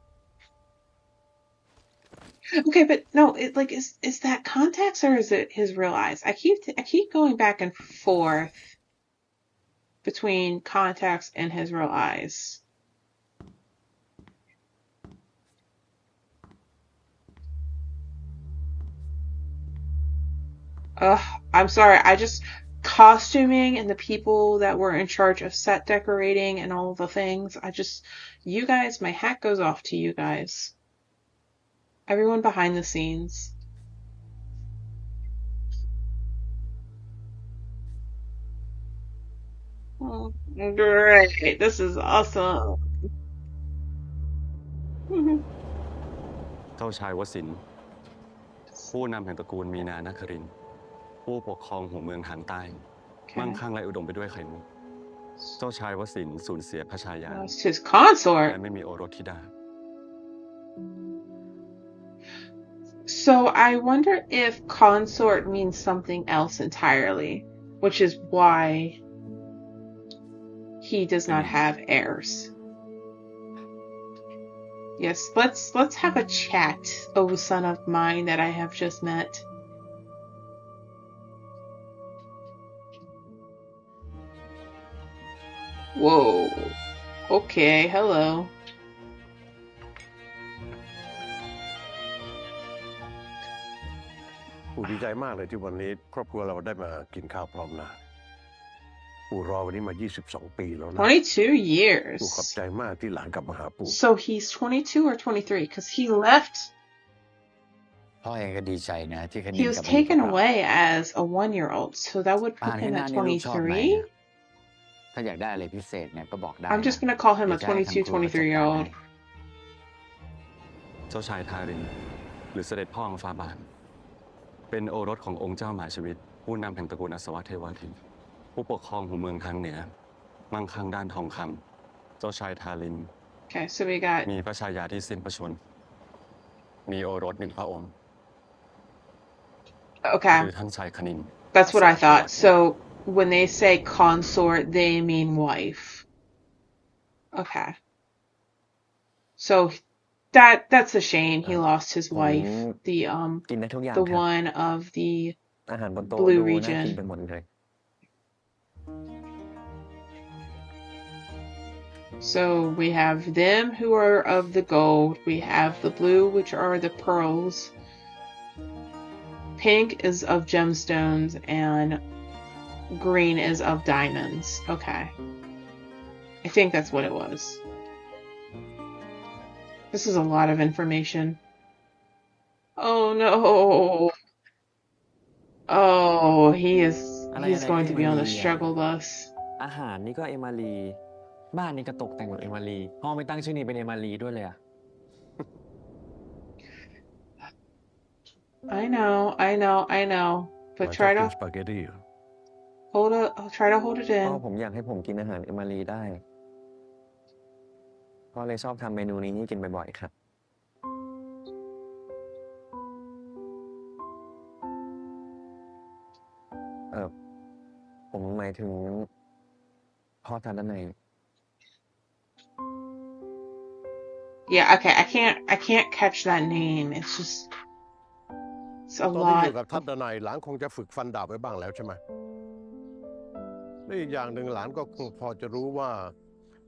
Okay, but no, is that context or is it his real eyes? I keep going back and forth between context and his real eyes. I'm sorry. Costuming and the people that were in charge of set decorating and all the things. You guys, my hat goes off to you guys. Everyone behind the scenes. Oh, great. This is awesome. เจ้าชายวสินทร์ผู้นำแห่งตระกูลมีนานครินทร์ผู้ปกครองหัวเมืองทางใต้ มั่งคั่งและอุดมไปด้วยไข่มุก เจ้าชายวสินทร์สูญเสียพระชายา Lost his consort. และไม่มีโอรสธิดา So I wonder if consort means something else entirely, which is why he does not have heirs. Yes, let's have a chat, oh son of mine that I have just met. Whoa. Okay, hello. ปู่ดีใจมากเลยที่วันนี้ครอบครัวเราได้มากินข้าวพร้อมหน้าปู่รอวันนี้มา22 ปีแล้วนะ 22 years. ปู่ขอบใจมากที่หลานกลับมาหาปู่ So he's 22 or 23 because he left. พ่อเองก็ดีใจนะที่คณิน He ก was ลับมาอยู่ taken กับเรา away as a 1-year-old, so that would บ้าน put ที่ him หน้า at นี่ลูกชอบไหม 23. ถ้าอยากได้อะไรพิเศษเนี่ยก็บอกได้ I'm just นะ gonna call him เดี๋ a ยวจะให้ทางครูเขาจัดการ 22-23-year-old. ให้ เจ้าชายทาริน หรือเสด็จพ่อของฟาบาทเป็นโอรสขององค์เจ้ามหาชีวิต ผู้นำแห่งตระกูลอัศวเทวาทิน ผู้ปกครองหัวเมืองทางเหนือ มั่งคั่งด้านทองคำ เจ้าชายทาริน Okay, so we got มีพระชายาที่สิ้นพระชนม์มีโอรส1 พระองค์ okay. คือท่านชายคณิน That's what I thought. So when they say consort, they mean wife. Okay. So that's a shame. He lost his wife. The กินได้ทุกอย่าง the ครับ one of the อาหารบนโต๊ะ Blue ดูน่า region กินไปหมดเลย So we have them who are of the gold. We have the blue, which are the pearls. Pink is of gemstones, and green is of diamonds. Okay. I think that's what it was. This is a lot of information. Oh no. Oh, he's going to be on the struggle bus. อาหารนี่ก็เอมารีบ้านนี่ก็ตกแต่งแบบเอมารีพ่อไม่ตั้งชื่อนี้เป็นเอมารีด้วยเลยอะ I know. But มาชอบ try กิ to นสปาเกตตี้ try to hold it พ่อ in. ผมอยากให้ผมกินอาหารเอมารีได้พ่อเลยชอบทำเมนูนี้ให้กินบ่อยๆครับผมหมายถึงพ่อทานด้านใน Yeah, okay. I can't catch that name. It's a ตอนที่อยู่ lot. กับทัพดนัยหลานคงจะฝึกฟันดาบไว้บ้างแล้วใช่ไหมและอีกอย่างหนึ่งหลานก็คงพอจะรู้ว่า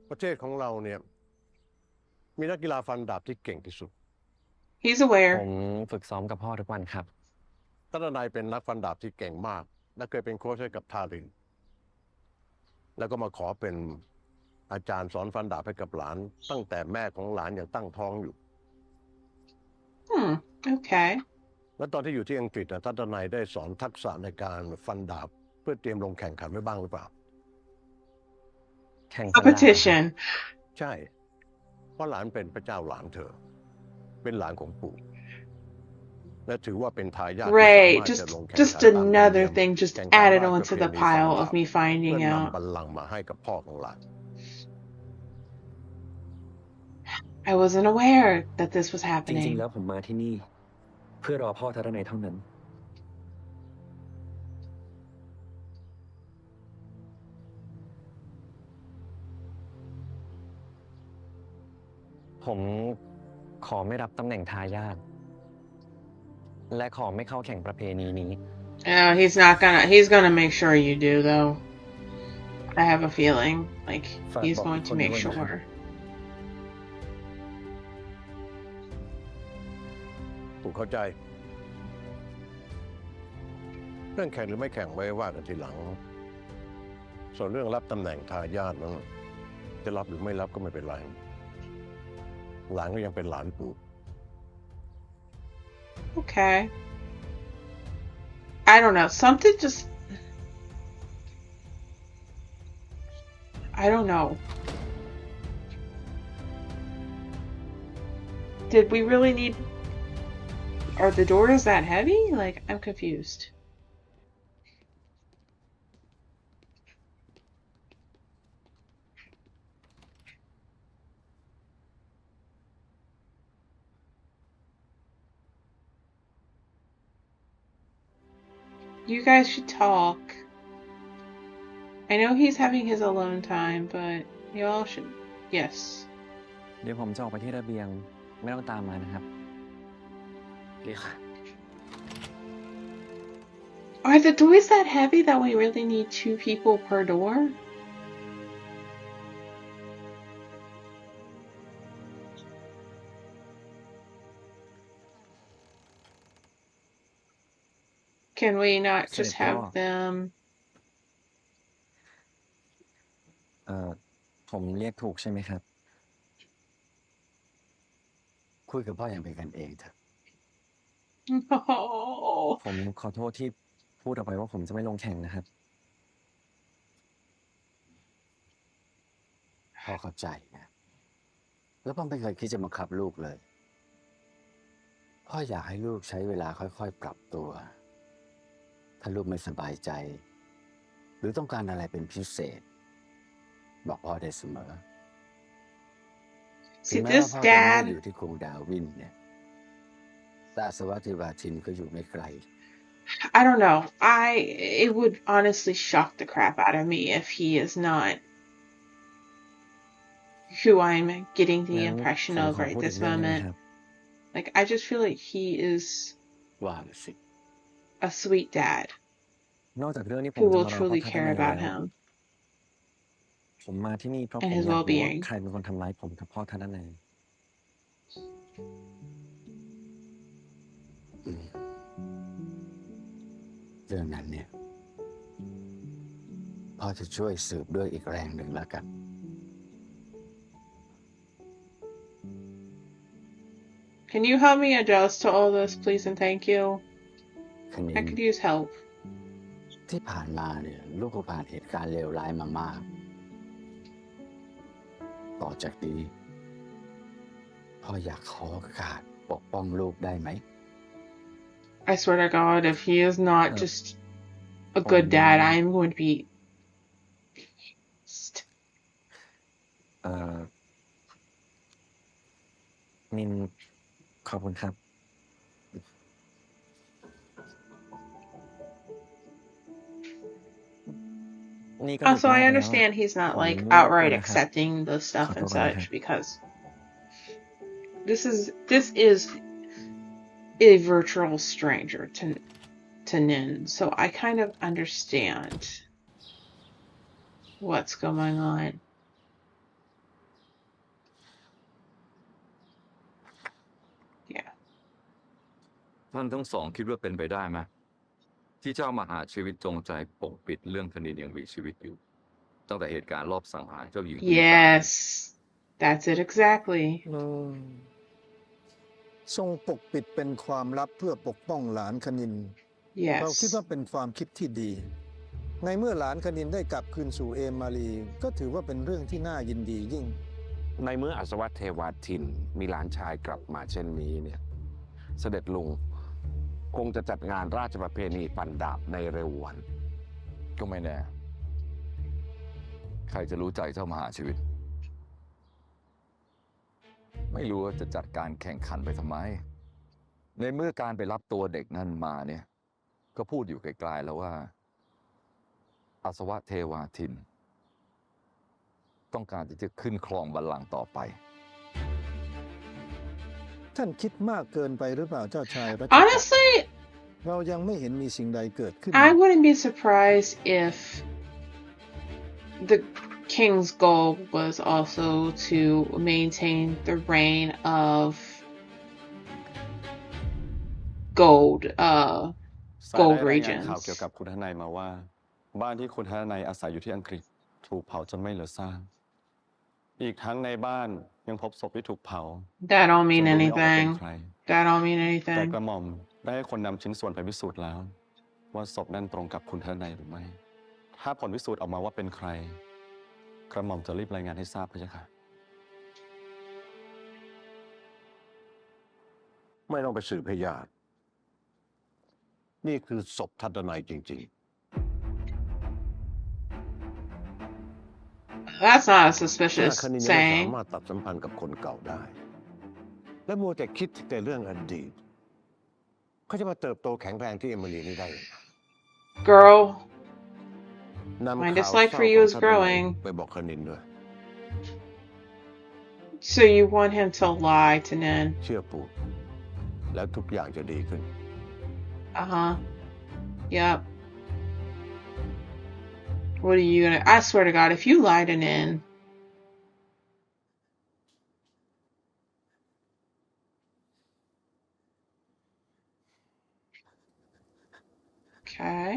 ประเทศของเราเนี่ยมีนักกีฬาฟันดาบที่เก่งที่สุด He's ผ aware. มฝึกซ้อมกับพ่อทุกวันครับ ทัพดนัยเป็นนักฟันดาบที่เก่งมากและเคยเป็นโค้ชให้กับทาริน แล้วก็มาขอเป็นอาจารย์สอนฟันดาบให้กับหลาน ตั้งแต่แม่ของหลานยังตั้งท้องอยู่ Okay. และตอนที่อยู่ที่อังกฤษทัพดนัยได้สอนทักษะในการฟันดาบเพื่อเตรียมลงแข่งขันไว้บ้างหรือเปล่า แข่งกันด่าครับ competition. ใช่ เพราะหลานเป็นพระเจ้าหลานเธอ เป็นหลานของปู่ และถือว่าเป็นทายาทที่สา Great. มารถจะลงแข่ง Just ขันตามธรรม another เนียม thing just แข่งขัน added ราช onto ประ the เพณีฝัง pile บา of ป me เพื่อ finding นำ out. บัลลังก์มาให้กับพ่อของหลาน I wasn't aware that this was จริง happening. ๆ แล้วผมมาที่นี่ เพื่อรอพ่อทัศนัยเท่านั้น ผมขอไม่รับตำแหน่งทายาทและขอไม่เข้าแข่งประเพณีนี้ Oh, he's gonna make sure you do though. I have a feeling like he's going to make sure. ปู่เข้าใจ เรื่องแข่งหรือไม่แข่งไว้ว่ากันทีหลัง ส่วนเรื่องรับตำแหน่งทายาทนั้นจะรับหรือไม่รับก็ไม่เป็นไร หลานก็ยังเป็นหลานปู่ Okay. I don't know. Something just... I don't know. Did we really need... Are the doors that heavy? Like, I'm confused. You guys should talk. I know he's having his alone time, but y'all should... Yes. เดี๋ยวผมจะออกไปที่ระเบียงไม่ต้องตามมานะครับเรียกค่ะ Are the doors that heavy that we really need 2 people per door? Can we not just have them... ผมเรียกถูกใช่ไหมครับ คุยกับพ่ออย่างเป็นกันเองเถอะ Oh. ผมขอโทษที่พูดออกไปว่าผมจะไม่ลงแข่งนะครับ พ่อเข้าใจนะ แล้วพ่อไม่เคยคิดจะบังคับลูกเลย พ่ออยากให้ลูกใช้เวลาค่อยๆปรับตัว ถ้าลูกไม่สบายใจ หรือต้องการอะไรเป็นพิเศษ บอกพ่อได้เสมอ ถึง See, แม้ว่า this พ่อจะไม่ได้ dad... อยู่ที่กรุงดาวินเนี่ย แต่อสวติวาทินก็อยู่ไม่ไกล I don't know. It would honestly shock the crap out of me if he is not who I'm getting the งั้น impression ผม of ขอ right พูดอี this กเรื่องหนึง moment. นะครับ Like, I just feel like he is ว่ามาสิ a sweet dad นอกจากเรื่องนี้ผม who จะ will มารอพ่อ truly ทัศ care นัย about แล้ว him ผมมาที่นี่เพราะ and ผม his อยากรู้ว่า well-being. ใครเป็นคนทำร้ายผมกับพ่อทัศนัย เรื่องนั้นเนี่ย พ่อจะช่วยสืบด้วยอีกแรงหนึ่งแล้วกัน Can you help me adjust to all this, please and thank you? คันนี้ I could use help. ที่ผ่านมาเนี่ย ลูกก็ผ่านเหตุการณ์เลวร้ายมามาก ต่อจากนี้พ่ออยากขอโอกาสปกป้องลูกได้ไหม I swear to God, if he is not just a good dad, I am going to be pissed. มินขอบคุณครับ นี่ก็ดึก Also, มาก I แล้ว understand he's not ผม like ไม่รบกวน outright นะครับ accepting the stuff ขอ and โทษก่อนนะครับ such because this is a virtual stranger to Nin, so I kind of understand what's going on. ท่านทั้งสองคิดว่าเป็นไปได้ไหมที่เจ้ามหาชีวิตจงใจปกปิดเรื่องคดียังมีชีวิตอยู่ ตั้งแต่เหตุการณ์รอบสังหารเจ้าหญิง Yes, that's it exactly. ทรงปกปิดเป็นความลับเพื่อปกป้องหลานคณิน เราคิด Yes. ว่าเป็นความคิดที่ดี ในเมื่อหลานคณินได้กลับคืนสู่เอมารีก็ถือว่าเป็นเรื่องที่น่ายินดียิ่ง ในเมื่ออัศวเทวาทินมีหลานชายกลับมาเช่นนี้เนี่ยเสด็จลุงคงจะจัดงานราชประเพณีฟันดาบในเร็ววัน ก็ไม่แน่ ใครจะรู้ใจเจ้ามหาชีวิต ไม่รู้ว่าจะจัดการแข่งขันไปทำไม ในเมื่อการไปรับตัวเด็กนั่นมาเนี่ย ก็พูดอยู่ไกลๆแล้วว่าอาสวะเทวาทิน ต้องการที่จะขึ้นครองบัลลังก์ต่อไป ท่านคิดมากเกินไปหรือเปล่าเจ้าชายรัชกาล Honestly, เรายังไม่เห็นมีสิ่งใดเกิดขึ้น I wouldn't be surprised if the king's goal was also to maintain the reign of gold, สาย gold ได้รายงานข่าว regions. เกี่ยวกับคุณทนายมาว่า บ้านที่คุณทนายอาศัยอยู่ที่อังกฤษ ถูกเผาจนไม่เหลือซากอีกทั้งในบ้านยังพบศพที่ถูกเผา That don't จ mean นรู้ไม่ออกว่าเป็น anything. ใคร That don't mean แต่ anything. กระหม่อมได้ให้คนนำชิ้นส่วนไปพิสูจน์แล้ว ว่าศพนั้นตรงกับคุณทนายหรือไม่ ถ้าผลพิสูจน์ออกมาว่าเป็นใคร กระหม่อมจะรีบรายงานให้ทราบพะยะค่ะ ไม่ต้องไปสืบให้ยากนี่คือศพทัดนัยจริง That's not a ๆ suspicious คณินยังไม่ saying. สามารถตัดสัมพันธ์กับคนเก่าได้ และมัวแต่คิดแต่เรื่องอดีตเขาจะมาเติบโตแข็งแรงที่เอมิลีนี่ได้ยังไง Girl, นำ my ข่าว dislike เศ for ร้า you ของ is ทัดนัย growing. ไปบอกคณินด้วย So you want him to lie to Nin? เชื่อปู่แล้วทุกอย่างจะดีขึ้น Uh-huh. Yep. What are you gonna... I swear to God, if you lie to Nin... Okay.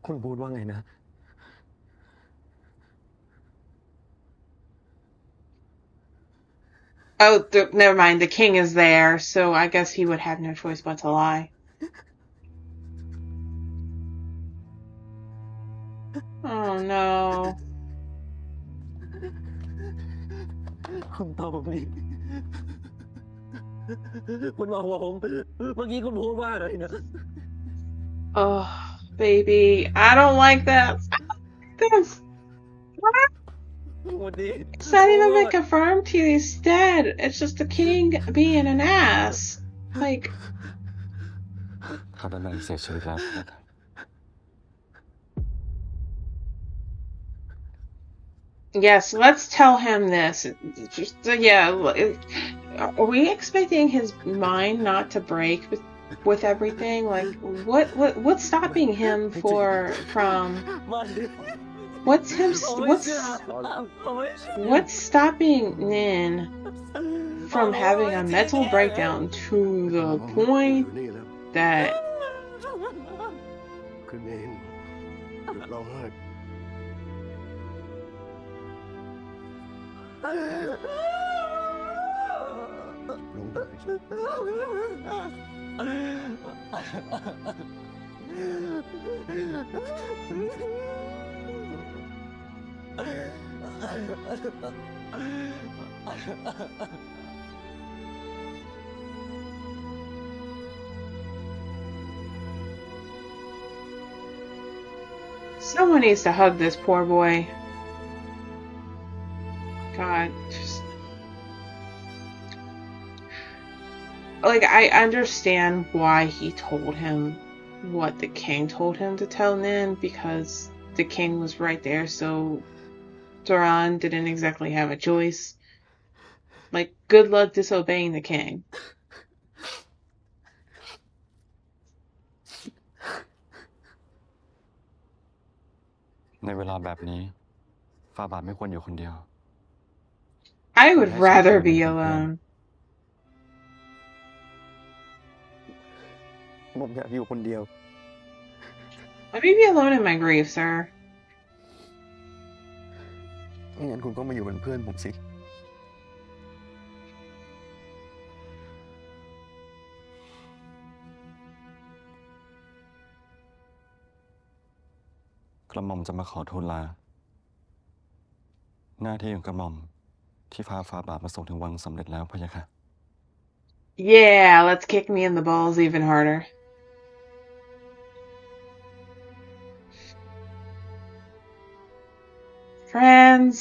คุณพูดว่าไงนะ Oh, never mind. The king is there, so I guess he would have no choice but to lie. Oh no. คุณตอบผมดิคุณบอกว่าผมเมื่อกี้คุณพูดว่าอะไรนะ Oh, baby. I don't like that. This. What? วันนี้ It's not even been confirmed he's dead. It's just the king being an ass. Like, ทัดนัยเสียชีวิตแล้วพะยะค่ะ yes, let's tell him this. Just, yeah, are we expecting his mind not to break with everything? Like, what's stopping him from? มัน What's stopping Nin from having a mental breakdown to the point that คือเนนหยุดร้องไห้ลงไป someone needs to hug this poor boy. God, just like I understand why he told him what the king told him to tell Nin, because the king was right there, so Duran didn't exactly have a choice. Like, good luck disobeying the king. ในเวลาแบบนี้ฝ่าบาทไม่ควรอยู่คนเดียว I would rather be alone. ผมอยากอยู่คนเดียว Let me be alone in my grief, sir. งั้นคุณก็มาอยู่เป็นเพื่อนผมสิ กระหม่อมจะมาขอทูลลาหน้าที่ของกระหม่อมที่พาฝ่าบาทมาส่งถึงวังสำเร็จแล้วพะยะค่ะ Yeah, let's kick me in the balls even harder. Friends.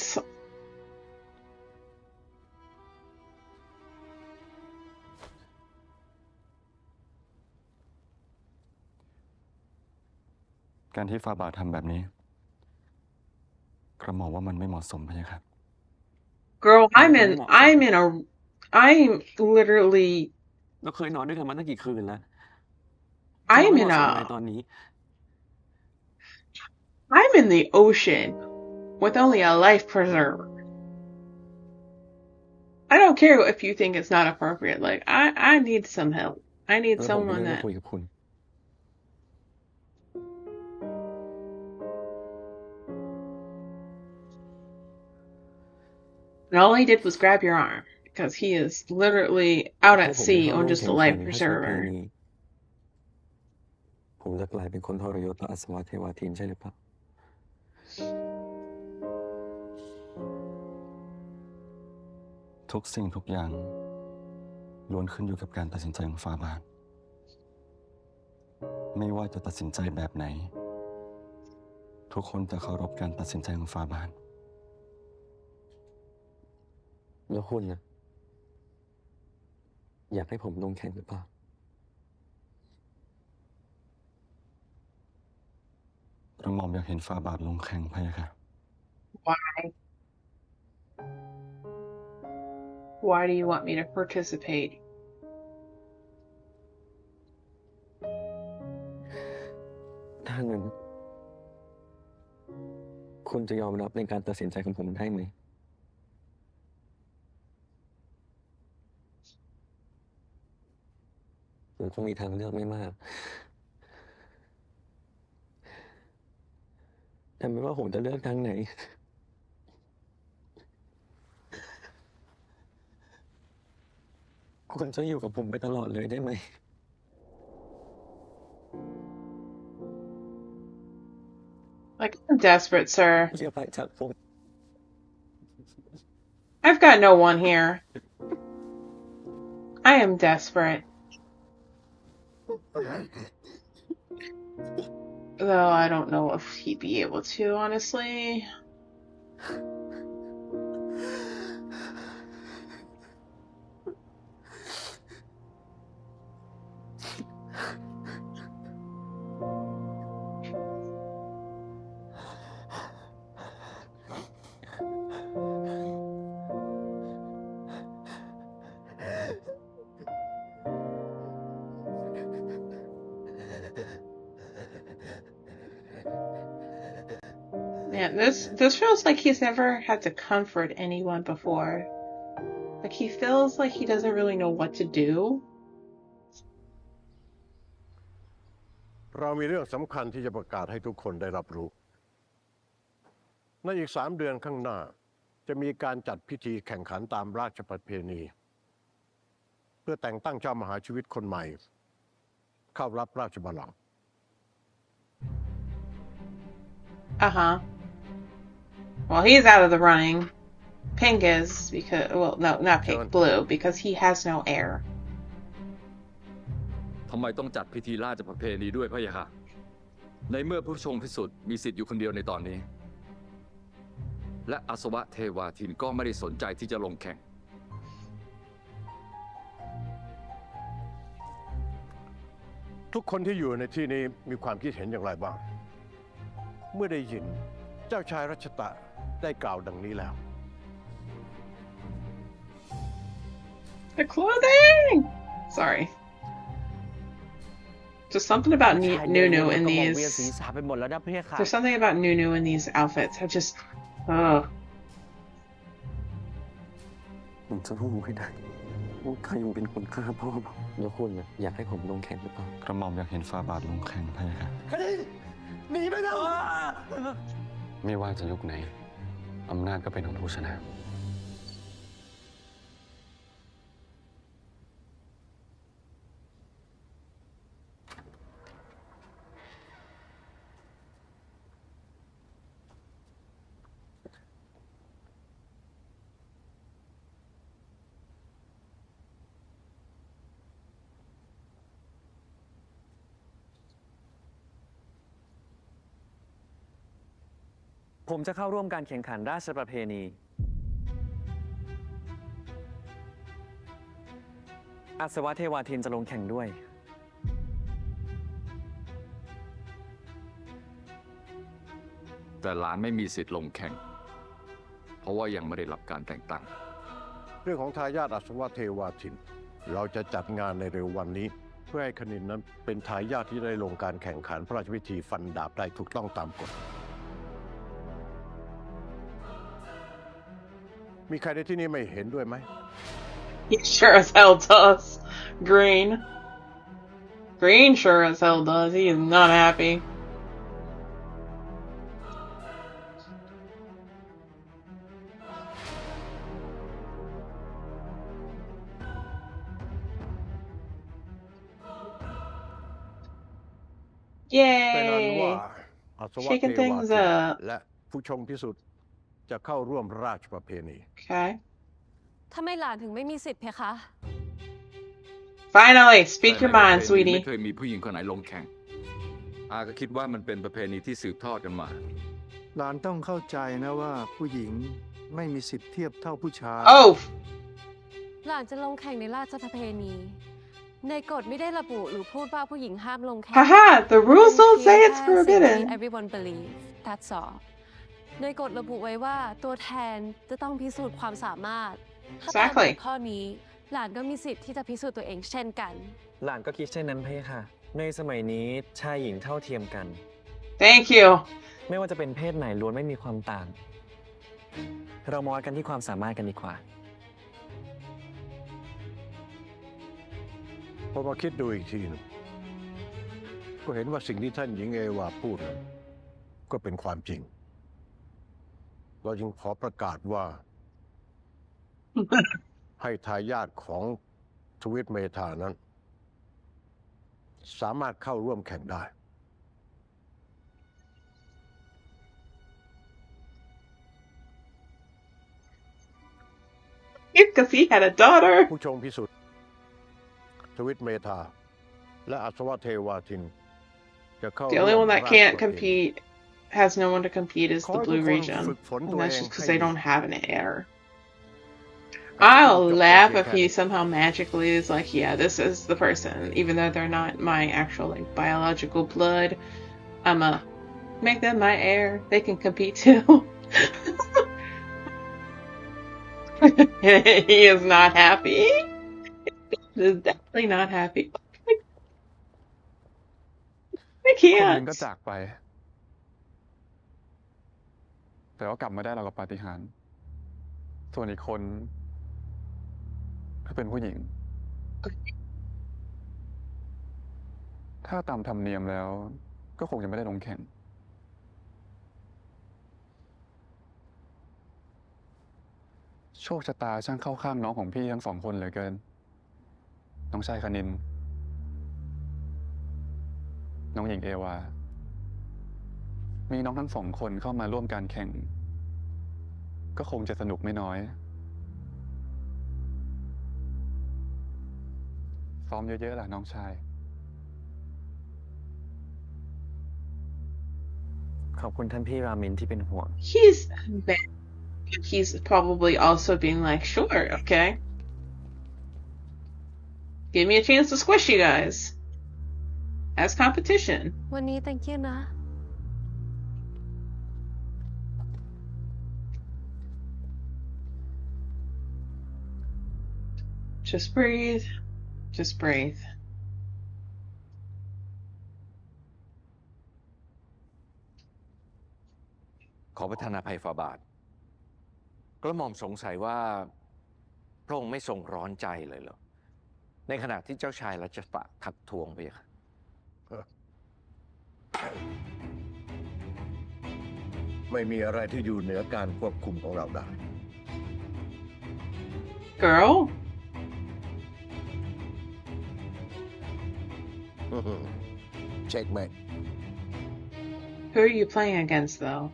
การที่ฝ่าบาททำแบบนี้กระหม่อมว่ามันไม่เหมาะสมพะยะค่ะ Girl, ทำไม I'm จะ in ไม่เหมาะสม I'm in a I'm literally เราเคยนอนด้วยกันมาตั้งกี่คืนแล้วจะมา I'm ไม่เห in มาะสมอะไร a ตอนนี้ I'm in the ocean with only a life preserver. I don't care if you think it's not appropriate. Like I need some help. I need แล้วผมมี someone เรื่อง that จะคุยกับคุณ and all he did was grab your arm because he is literally out ถ้า at ผมได้ sea เข้า on ร่วม just แข่ a งขัน life ในราชประเพ preserver. ณีผมจะกลายเป็นคนทรยศต่ออัศวะเทวาทินใช่หรือเปล่า ทุกสิ่งทุกอย่างล้วนขึ้นอยู่กับการตัดสินใจของฝ่าบาทไม่ว่าจะตัดสินใจแบบไหน ทุกคนจะเคารพการตัดสินใจของฝ่าบาท แล้วคุณนะอยากให้ผมลงแข่งหรือเปล่าก ระหม่อมอยากเห็นฝ่าบาทลงแข่งพะยะค่ะ Why do you want me to participate? ถ้างั้นคุณจะยอมรับในการตัดสินใจของผมได้ไหมผมคงมีทางเลือกไม่มาก แต่ไม่ว่าผมจะเลือกทางไหน คุณจะอยู่กับผมไปตลอดเลยได้ไหม Like I'm desperate, sir. อย่าไปจากผม I've got no one here. I am desperate. Though I don't know if he'd be able to, honestly. Man, this feels like he's never had to comfort anyone before. Like he feels like he doesn't really know what to do. เรามีเรื่องสำคัญที่จะประกาศให้ทุกคนได้รับรู้ ในอีก3 เดือนข้างหน้า จะมีการจัดพิธีแข่งขันตามราชประเพณี เพื่อแต่งตั้งเจ้ามหาชีวิตคนใหม่ เข้ารับราชบัลลังก์ Uh-huh. Well, he's out of the running. Pink is because, well, no, not pink, blue, because he has no heir. ทำไมต้องจัดพิธีราชประเพณีด้วยพะยะค่ะ ในเมื่อผู้ชงพิสุทธิ์มีสิทธิ์อยู่คนเดียวในตอนนี้ และอาสวะเทวาทินก็ไม่ได้สนใจที่จะลงแข่ง ทุกคนที่อยู่ในที่นี้มีความคิดเห็นอย่างไรบ้าง เมื่อได้ยินเจ้าชายรัชตะได้กล่าวดังนี้แล้ว The clothing! Sorry. Just something about ชายเดิน Nunu วน in กระหม่อมเวียน these. ศีรษะไปหมดแล้วนะพี่ค่ะ There's something about Nunu in these outfits. I just, ugh. ผมจะรู้ให้ได้ว่าใครเป็นคนฆ่าพ่อผมแล้วคุณนะอยากให้ผมลงแข่งหรือเปล่าก ระหม่อมอยากเห็นฝ่าบาทลงแข่งพะยะค่ะ หนีไปแล้ว ไม่ว่าจะยุคไหนอำนาจก็เป็นของผู้ชนะ ผมจะเข้าร่วมการแข่งขันราชประเพณีอัศวเทวาทินจะลงแข่งด้วยแต่หลานไม่มีสิทธิ์ลงแข่ง เพราะว่ายังไม่ได้รับการแต่งตั้ง เรื่องของทายาทอัศวเทวาทิน เราจะจัดงานในเร็ววันนี้ เพื่อให้คณินนั้นเป็นทายาทที่ได้ลงการแข่งขันพระราชพิธีฟันดาบได้ถูกต้องตามกฎ มีใครในที่นี้ไม่เห็นด้วยไหม He sure as hell does. Green. Green sure as hell does. He is not happy. Yay! เป็นอันว่าอัศวเท Shaking วา things ทิน up. และผู้ชงพิสุทธิ์จะเข้าร่วมราชประเพณี Okay. ทำไมหลานถึงไม่มีสิทธิ์เพคะ Finally, speak แต่ your ในประ mind, เพณี sweetie. ไม่เคยมีผู้หญิงคนไหนลงแข่ง อาก็คิดว่ามันเป็นประเพณีที่สืบทอดกันมา หลานต้องเข้าใจนะว่าผู้หญิงไม่มีสิทธิ์เทียบเท่าผู้ชาย Oh, หลานจะลงแข่งในราชประเพณี ในกฎไม่ได้ระบุหรือพูดว่าผู้หญิงห้ามลงแข่ง haha, the rules เป็น don't เพีย say ง it's แค่สิ่งที่ forbidden. everyone believe that's all ในกฎระบุไว้ว่าตัวแทนจะต้องพิสูจน์ความสามารถ ถ้าตาม Exactly. กฎข้อนี้ หลานก็มีสิทธิ์ที่จะพิสูจน์ตัวเองเช่นกัน หลานก็คิดเช่นนั้นเพค่ะ ในสมัยนี้ชายหญิงเท่าเทียมกัน Thank you. ไม่ว่าจะเป็นเพศไหนล้วนไม่มีความต่าง เรามาวัดกันที่ความสามารถกันดีกว่า พอมาคิดดูอีกทีหนึงก็เห็นว่าสิ่งที่ท่านหญิงเอวาพูดนั้นก็เป็นความจริง เราจึงขอประกาศว่า ให้ทายาทของทวิตเมธานั้น สามารถเข้าร่วมแข่งได้ Because he had a daughter. ผู้ชงพิสุทธิ์ทวิตเมธาและอัศวเทวาทิน จะเข้า The ร่ only วม one that ราช can't ประเพณี compete, has no one to compete, is ขอ the ให้ทุก blue คน region. ฝึกฝน And ตัวเอ that's ง just because ให้ they ดี don't have an heir. การ I'll จบ laugh เพียง if แค่ he นี้ somehow magically is like, yeah, this is the person, even though they're not my actual like biological blood. I'ma make them my heir. They can compete too. He is not happy. He is definitely not happy. I คนหนึ่ง can't. ก็จากไป แต่ก็กลับมาได้เรากับปาฏิหาริย์ส่วนอีกคนก็เป็นผู้หญิง ถ้าตามธรรมเนียมแล้ว ก็คงจะไม่ได้ลงแข่ง โชคชะตาช่างเข้าข้างน้องของพี่ทั้งสองคนเหลือเกิน น้องชายคณิน น้องหญิงเอวา มีน้องทั้งสองคนเข้ามาร่วมการแข่ง ก็คงจะสนุกไม่น้อย ซ้อมเยอะๆล่ะน้องชาย ขอบคุณท่านพี่รามินที่เป็นห่วง He's bad. He's probably also being like, sure, okay. Give me a chance to squish you guys. As competition. วันนี้ thank you นะ Just breathe. Just breathe. ขอประทานอภัยฝ่าบาท กระหม่อมสงสัยว่าพระองค์ไม่ทรงร้อนใจเลยเหรอ ในขณะที่เจ้าชายรัชตะทักท้วงไปค่ะ ไม่มีอะไรที่อยู่เหนือการควบคุมของเราได้ Girl? Checkmate. Who are you playing against, though?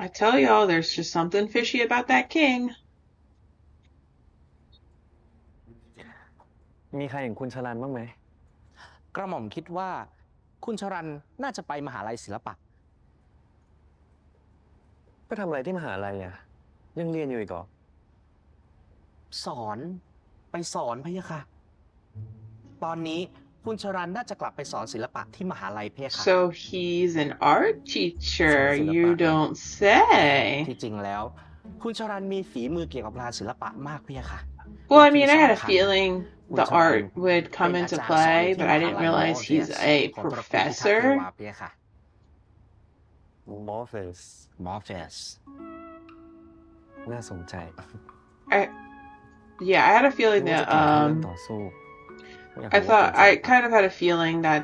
I tell y'all, there's just something fishy about that king. มีใครเห็นคุณชลันบ้างไหม กระหม่อมคิดว่าคุณชรันน่าจะไปมหาลัยศิลปะ ก็ทำอะไรที่มหาลัยอ่ะ ยังเรียนอยู่อีกเหรอ สอนไปสอนพะยะค่ะ ตอนนี้คุณชรันน่าจะกลับไปสอนศิลปะที่มหาลัยพะยะค่ะ So he's an art teacher, สอนศิลปะ you don't say. ที่จริงแล้ว คุณชรันมีฝีมือเกี่ยวกับงานศิลปะมากพะยะค่ะ Well, I และที่ mean, I had a สำคัญ feeling คุณ the ชรัน art would เป็ come นอา into จารย์สอนอ play, ยู่ที่ but ม I หา didn't ลัยมอ realize เฟ he's ส a ของตระกูลพิทักษ์เท professor. วาพะยะค่ะ มอร์เฟส มอเฟส น่าสนใจ Yeah, I had a นึ feeling กว่าจะ that เก่งแค่เรื่องต่อสู้อยาก I รู้ว่า thought เก่ง I ศิลปะ kind of had a feeling that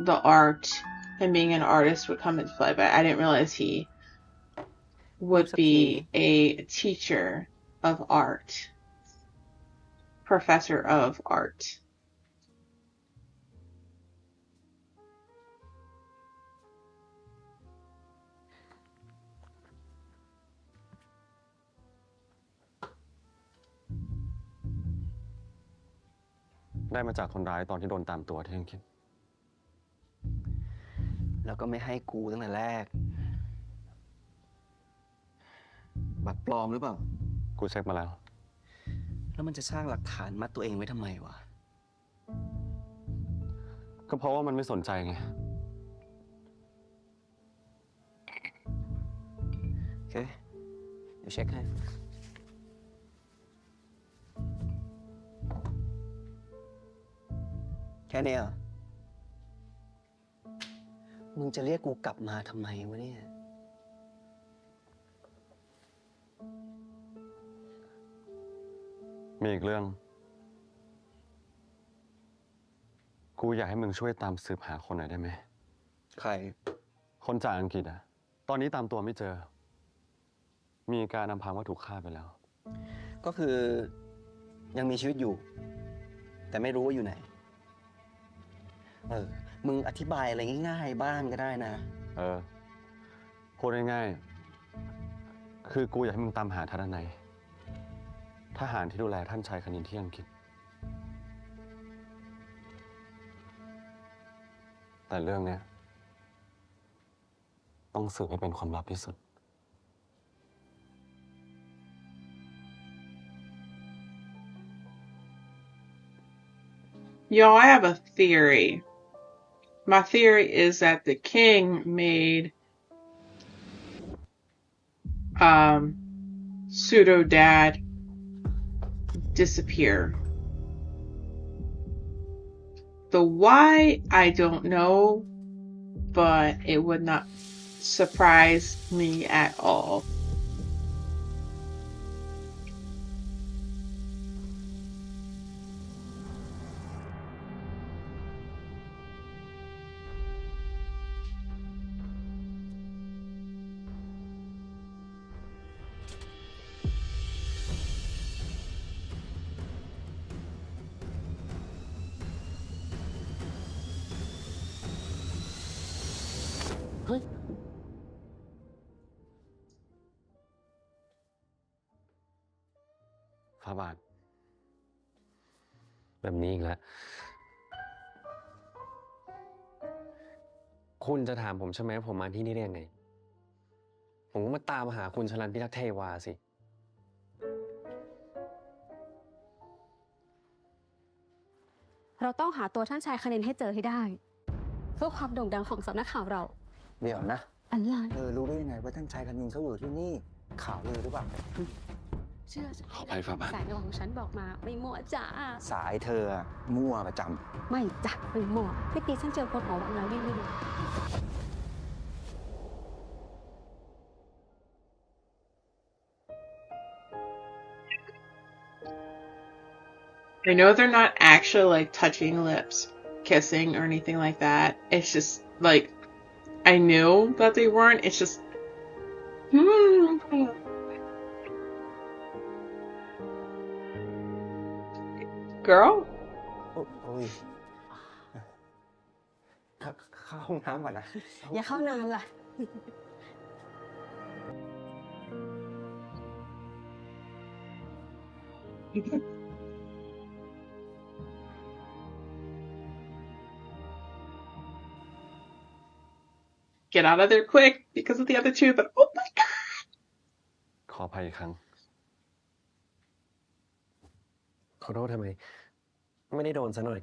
the art and being an artist would come into play, but I didn't realize he would be a teacher of art, professor of art. ได้มาจากคนร้ายตอนที่โดนตามตัวที่อังกฤษ แล้วก็ไม่ให้กูตั้งแต่แรก บัตรปลอมหรือเปล่า กูเช็คมาแล้ว แล้วมันจะสร้างหลักฐานมัดตัวเองไว้ทำไมวะ ก็เพราะว่ามันไม่สนใจไง โอเค เดี๋ยวเช็คให้ แค่นี้เหรอ มึงจะเรียกกูกลับมาทำไมวะเนี่ย มีอีกเรื่อง กูอยากให้มึงช่วยตามสืบหาคนหน่อยได้ไหม ใคร คนจากอังกฤษอะตอนนี้ตามตัวไม่เจอ มีการนำพาว่าถูกฆ่าไปแล้ว ก็คือยังมีชีวิตอยู่ แต่ไม่รู้ว่าอยู่ไหน มึงอธิบายอะไรง่ายๆบ้างก็ได้นะ พูดง่ายๆ คือกูอยากให้มึงตามหาทัศนัยทหารที่ดูแลท่านชายคณินที่อังกฤษ แต่เรื่องเนี้ยต้องสืบให้เป็นความลับที่สุด Y'all, I have a theory. My theory is that the king made pseudo dad disappear. The why, I don't know, but it would not surprise me at all. Hey. ฟ้าบาท แบบนี้อีกแล้ว คุณจะถามผมใช่ไหมผมมาที่นี่ได้ยังไง ผมก็มาตามหาคุณชลันพิทักษ์เทวาสิ เราต้องหาตัวท่านชายคณินให้เจอให้ได้ เพื่อความโด่งดังของสำนักข่าวเรา เดี๋ยวนะ อะไร รู้ได้ยังไงว่าท่านชายคณินเขาอยู่ที่นี่ ข่าวลือหรือเปล่า เชื่อฉัน ขออภัยฝ่าบาท สายของฉันบอกมาไม่มั่วจ้า สายเธอมั่วประจ ไม่จ้ะไม่มั่วพี่ปีฉันเจอคนหมอวันนั้นวิ่งไม่ดู I know they're not actually like touching lips, kissing, or anything like that. It's just like I knew that they weren't. It's just girl. โอ้ยเข้าห้องน้ำก่อนนะ อย่าเข้านานล่ะ I get out of there quick because of the other two, but oh my god. ขออภัยอีกครั้ง ขอโทษทำไม ไม่ได้โดนซะหน่อย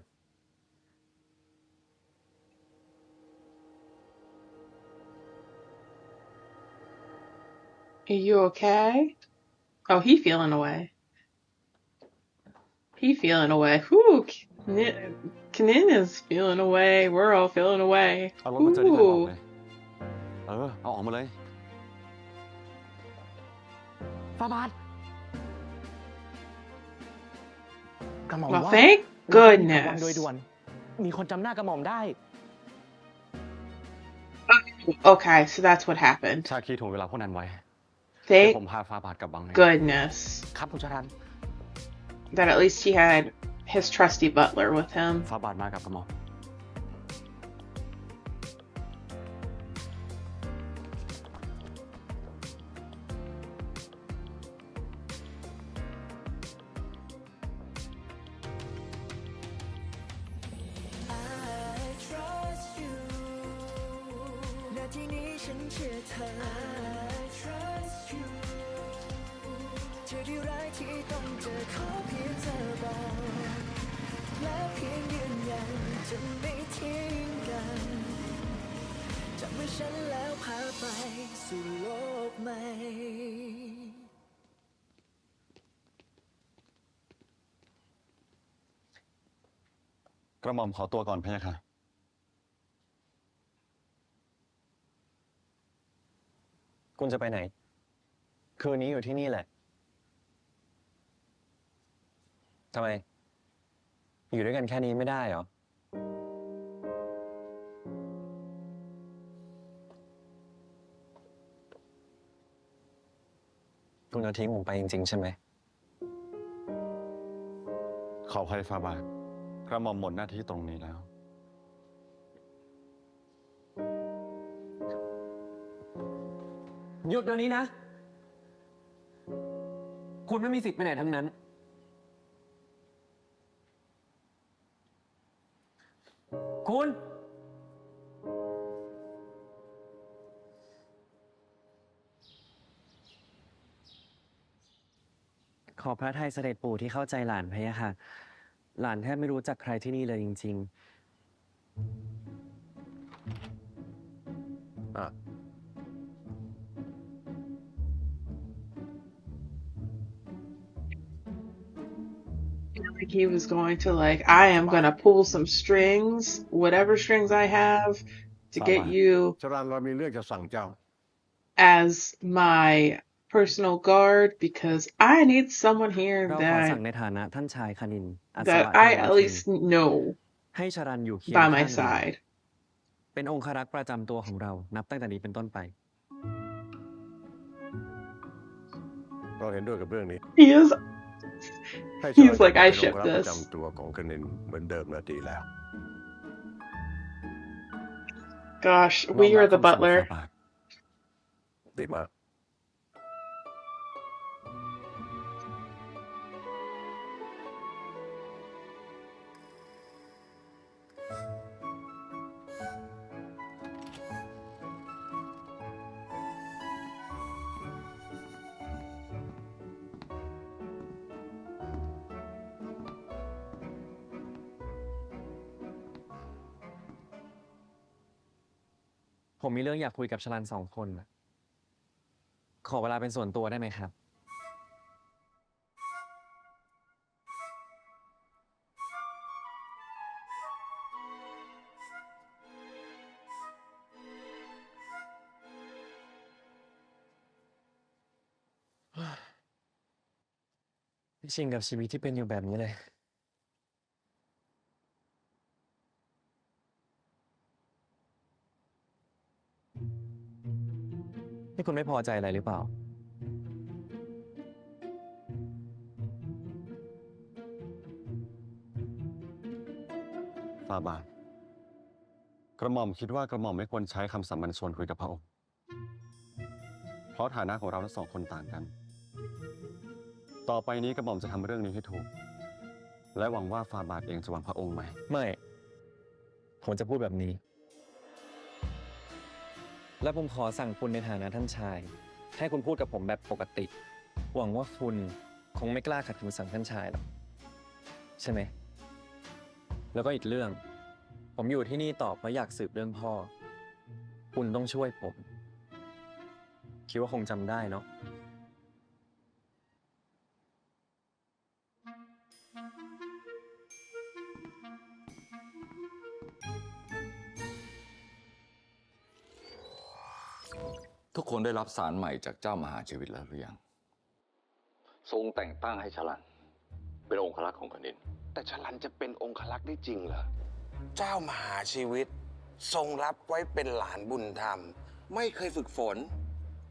Are you okay? Oh, he feeling away. He feeling away. Whew. Kanin is feeling away. We're all feeling away. เอารถมาเจอที่ทางออก Ooh. เลย เอาออกมาเลย ฟาบาทกระหม่อม Well, ว่า thank เราต้องรีบกลับวังโดย goodness. ด่วน มีคนจำหน้ากระหม่อมได้ Okay, so that's what happened. ชาคีถ่วงเวลาพวกนั้นไว้ เดี๋ยว Thank ผมพาฟาบาทกลับวังเอง goodness ครับคุณชรัน that at least he had his trusty butler with him. ฟาบาทมากับกระหม่อม ที่นี้ฉันเชื่อเธอ I trust you เธอที่ร้ายที่ต้องเจอขอเพียงเธอบอกและเพียงยืนยันจะไม่ทิ้งกันจับมือฉันแล้วพาไปสู่โลกใหม่ กระหม่อมขอตัวก่อนพะยะค่ะ คุณจะไปไหน คืนนี้อยู่ที่นี่แหละ ทำไม อยู่ด้วยกันแค่นี้ไม่ได้เหรอ คุณจะทิ้งผมไปจริงๆใช่ไหม ขออภัยฟาบาทกระหม่อมหมดหน้าที่ตรงนี้แล้ว หยุดเดี๋ยวนี้นะ คุณไม่มีสิทธิ์ไปไหนทั้งนั้น คุณ ขอพระทัยเสด็จปู่ที่เข้าใจหลานพะยะค่ะ หลานแทบไม่รู้จักใครที่นี่เลยจริง อ่ะ Like he was going to I am gonna pull some strings, whatever strings I have, to get you ชรันเรามีเรื่องจะสั่งเจ้า as my personal guard because I need someone ๆ here เราขอสั่งในฐานะท่านชายคณินอัศวะ that I เทว at ทิน least know ให้ชรันอยู่เคียง by ข้าง my เรา side. เป็นองครักษ์ประจำตัวของเรา นับตั้งแต่นี้เป็นต้นไป เราเห็นด้วยกับเรื่องนี้ He is ให้ช He's รัน like, I เป็น ship องค์รัก this. ประจำตัวของคณินเหมือนเดิมนาทีแล้ว Gosh, น้อม we รั are บ the คำสั่ง butler. ฟาบาท ดีมาก ผมมีเรื่องอยากคุยกับชลัน2 คนน่ะขอเวลาเป็นส่วนตัวได้ไหมครับ ไม่ชินกับชีวิตที่เป็นอยู่แบบนี้เลย นี่คุณไม่พอใจอะไรหรือเปล่า ฟาบาทกระหม่อมคิดว่ากระหม่อมไม่ควรใช้คำสามัญชนคุยกับพระองค์ เพราะฐานะของเราทั้ง2 คนต่างกัน ต่อไปนี้กระหม่อมจะทำเรื่องนี้ให้ถูก และหวังว่าฟาบาทเองจะหวังพระองค์ไหม ไม่ ผมจะพูดแบบนี้ แล้วผมขอสั่งคุณในฐานะท่านชายให้คุณพูดกับผมแบบปกติหวังว่าคุณคงไม่กล้าขัดคำสั่งท่านชายหรอกใช่ไหมแล้วก็อีกเรื่องผมอยู่ที่นี่ต่อเพราะอยากสืบเรื่องพ่อคุณต้องช่วยผมคิดว่าคงจำได้เนาะทุกคนได้รับสารใหม่จากเจ้ามหาชีวิตแล้วหรือยังทรงแต่งตั้งให้ฉลันเป็นองครักษ์ของแผ่นดินแต่ฉลันจะเป็นองครักษ์ได้จริงเหรอเจ้ามหาชีวิตทรงรับไว้เป็นหลานบุญธรรมไม่เคยฝึกฝน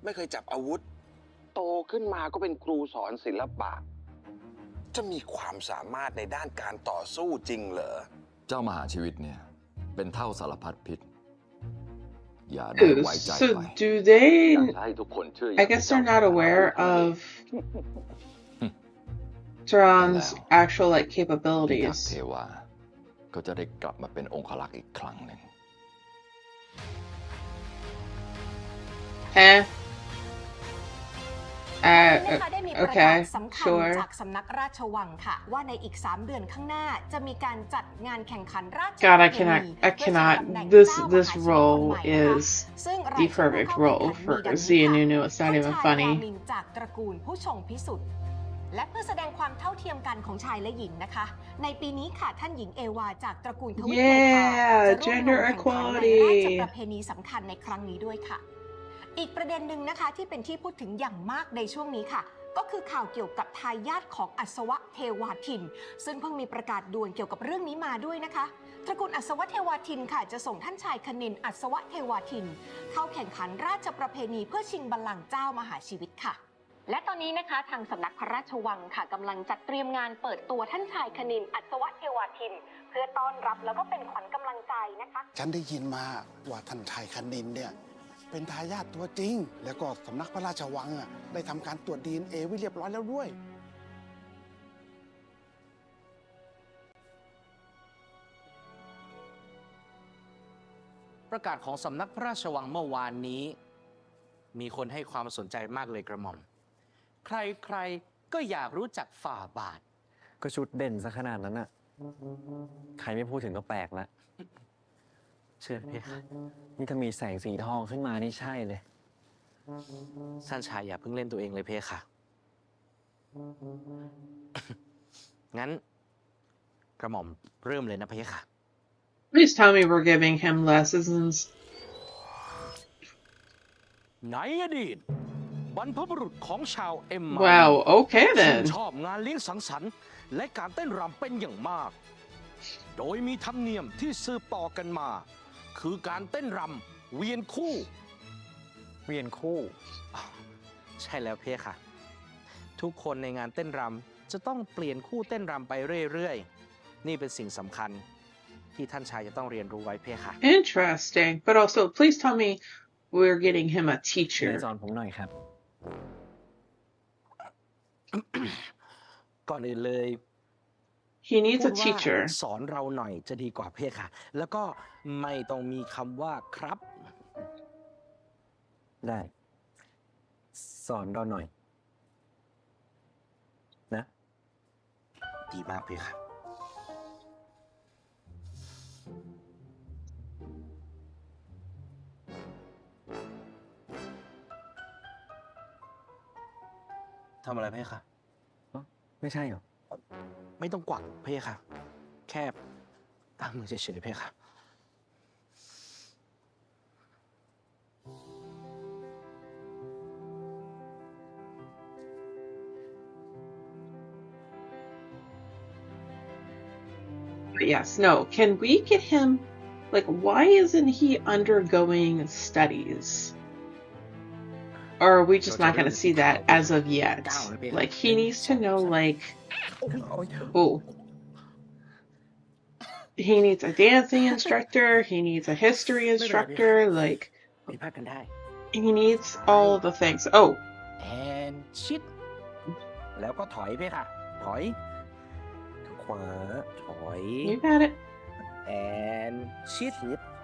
ไม่เคยจับอาวุธโตขึ้นมาก็เป็นครูสอนศิลปะจะมีความสามารถในด้านการต่อสู้จริงเหรอเจ้ามหาชีวิตเนี่ยเป็นเท่าสารพัดพิษอย่าได้ไว้ใจไป So do they อยากให้ทุกคนเชื่อ I guess they're not aware of Turan's actual like จาก capabilities เทวาก็จะได้กลับมาเป็นองครักษ์อีกครั้งหนึ่ง นะคะได้มีประกาศ okay สำคัญ sure จากสำนักราชวังค่ะว่าในอีก3 เดือนข้างหน้าจะมีการจัดงานแข่งขันราช God ประเพณี I cannot เพื่อชิงตำแหน่ง this เจ้าม this หาชีวิตคน role ใหม่นะคะ is ซึ่งราย the ชื่อผู้ perfect เข้าแข่ง role ขัน for มีดังนี้ Zianunu ค่ะ it's not ท่าน even ชาย funny รามินจากตระกูลผู้ชงพิสุทธิ์และเพื่อแสดงความเท่าเทียมกันของชายและหญิงนะคะในปีนี้ค่ะท่านหญิงเอวาจากตระกูลทวิตเมธา Yeah จะร่วมล gender งแข่งขันใน equality ราชประเพณีสำคัญในครั้งนี้ด้วยค่ะอีกประเด็นหนึ่งนะคะที่เป็นที่พูดถึงอย่างมากในช่วงนี้ค่ะก็คือข่าวเกี่ยวกับทายาทของอัศวะเทวาทินซึ่งเพิ่งมีประกาศด่วนเกี่ยวกับเรื่องนี้มาด้วยนะคะตระกูลอัศวะเทวาทินค่ะจะส่งท่านชายคณินอัศวะเทวาทินเข้าแข่งขันราชประเพณีเพื่อชิงบัลลังก์เจ้ามหาชีวิตค่ะและตอนนี้นะคะทางสำนักพระราชวังค่ะกำลังจัดเตรียมงานเปิดตัวท่านชายคณินอัศวะเทวาทินเพื่อต้อนรับแล้วก็เป็นขวัญกำลังใจนะคะฉันได้ยินมาว่าท่านชายคณินเนี่ยเป็นทายาทตัวจริงแล้วก็สำนักพระราชวังได้ทำการตรวจ DNA ไว้เรียบร้อยแล้วด้วยประกาศของสำนักพระราชวังเมื่อวานนี้มีคนให้ความสนใจมากเลยกระหม่อมใครๆก็อยากรู้จักฝ่าบาทก็ชุดเด่นซะขนาดนั้นน่ะใครไม่พูดถึงก็แปลกแล้วเชื่อเพคะนี่ถ้ามีแสงสีทองขึ้นมานี่ใช่เลยท่านชายอย่าเพิ่งเล่นตัวเองเลยเพคะงั้นกระหม่อมเริ่มเลยนะเพคะ Please tell me we're giving him lessons ในอดีตบรรพบุรุษของชาวเอ็ม Wow okay ชื่ then นชอบงานเลี้ยงสังสรรค์และการเต้นรำเป็นอย่างมากโดยมีธรรมเนียมที่สืบต่อกันมาคือการเต้นรำเวียนคู่ใช่แล้วเพคะทุกคนในงานเต้นรำจะต้องเปลี่ยนคู่เต้นรำไปเรื่อยๆนี่เป็นสิ่งสำคัญที่ท่านชายจะต้องเรียนรู้ไว้เพคะ Interesting but also please tell me we're getting him a teacher สอนผมหน่อยครับ ก่อนอื่นเลย He needs a teacher สอนเราหน่อยจะดีกว่าเพคะแล้วก็ไม่ต้องมีคำว่าครับได้สอนเราหน่อยนะดีมากเพคะทำอะไรเพคะไม่ใช่เหรอไม่ต้องกวักเพคะแค่ตั้งมือเฉยๆเพคะ But yes, no. Can we get him, like, why isn't he undergoing studies? Or are we just not going to see that as of yet? Like, he needs to know, like, oh, he needs a dancing instructor, he needs a history instructor, like, he needs all of the things. Oh. and shit แล้วก็ถอยเพคะถอยขวาถอย You got it. and shit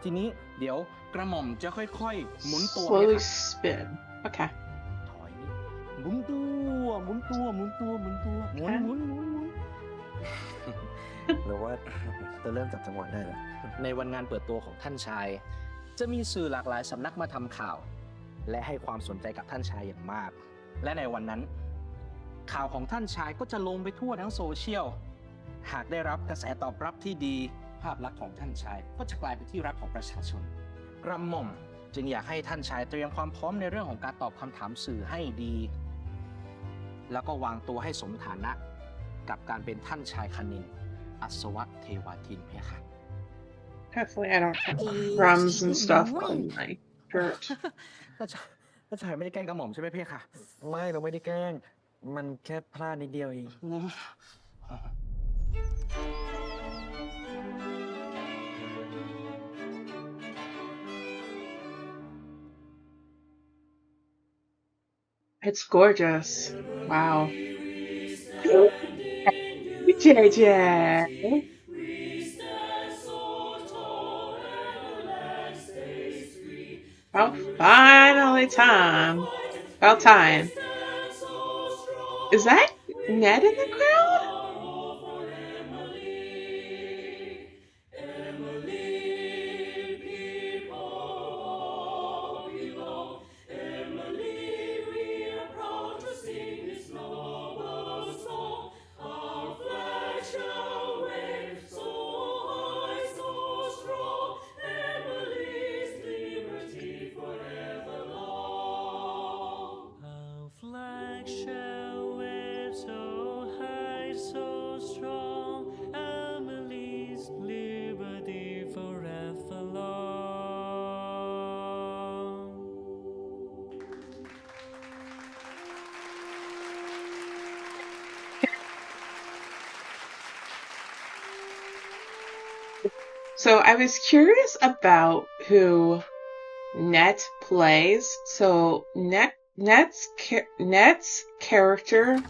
ทีนี้เดี๋ยว กระหม่อมจะค่อยๆหมุนตัว Slowly spin. Okay. ถอยหมุนตัวหมุนตัวหมุนตัวหมุนตัวหมุนหมุนหมุนหมุน หรือว่าจะเริ่มจับจังหวะได้แล้ว ในวันงานเปิดตัวของท่านชาย จะมีสื่อหลากหลายสำนักมาทำข่าว และให้ความสนใจกับท่านชายอย่างมาก และในวันนั้น ข่าวของท่านชายก็จะลงไปทั่วทั้งโซเชียล หากได้รับกระแสตอบรับที่ดี ภาพลักษณ์ของท่านชายก็จะกลายเป็นที่รักของประชาชน กระหม่อมจึงอยากให้ท่านชายเตรียมความพร้อมในเรื่องของการตอบคำถามสื่อให้ดี แล้วก็วางตัวให้สมฐานะกับการเป็นท่านชายคณิน อัศวะเทวาทินเพคะ Hopefully I don't have crumbs and stuff on my shirt. ท่านชายไม่ได้แกล้งกระหม่อมใช่ไหมเพคะ ไม่เราไม่ได้แกล้ง มันแค่พลาดนิดเดียวเอง It's gorgeous. Wow. JJ. Oh, finally time. About time. Is that Ned in the crowd? So I was curious about who Net plays. So Net's character,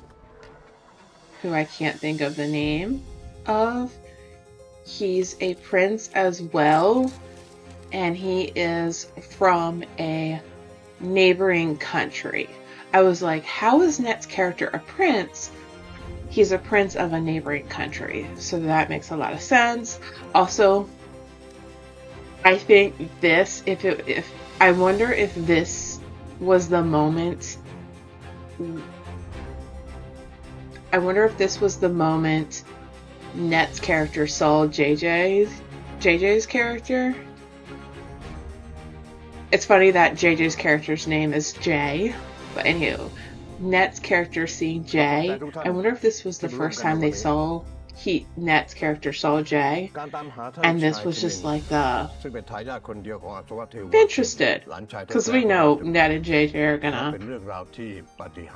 who I can't think of the name of, he's a prince as well, and he is from a neighboring country. I was like, how is Net's character a prince? He's a prince of a neighboring country, so that makes a lot of sense. Also, I think this, I wonder if this was the moment. I wonder if this was the moment Net's character saw JJ's character. It's funny that JJ's character's name is Jay, but anywho, Net's character seeing Jay. I wonder if this was the first time they saw Net's character saw Jay, and this was just like interested, because we know Ned and JJ are gonna,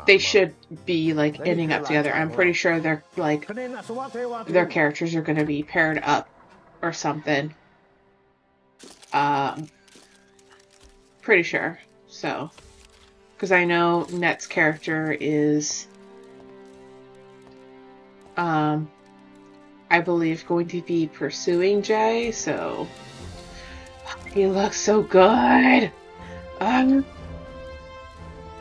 they should be like ending up together. I'm pretty sure they're like, their characters are gonna be paired up or something. Pretty sure. So, because I know Net's character is, I believe, going to be pursuing Jay, so he looks so good.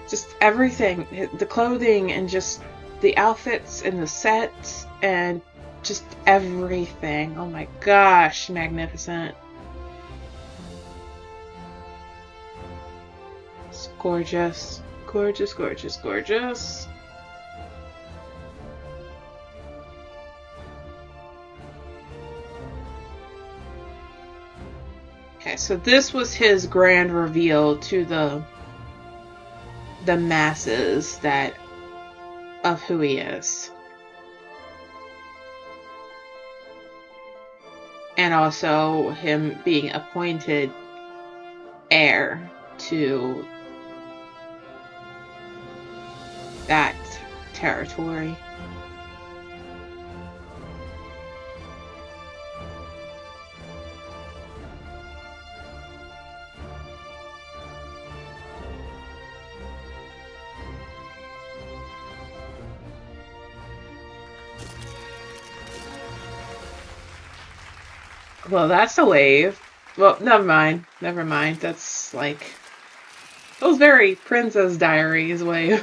Just everything, the clothing and just the outfits and the sets and just everything. Oh my gosh, magnificent. It's gorgeous, gorgeous, gorgeous, gorgeous. Okay, so this was his grand reveal to the masses of who he is. And also him being appointed heir to that territory. Well, that's a wave. Well, never mind. Never mind. That's like... That was very Princess Diaries way.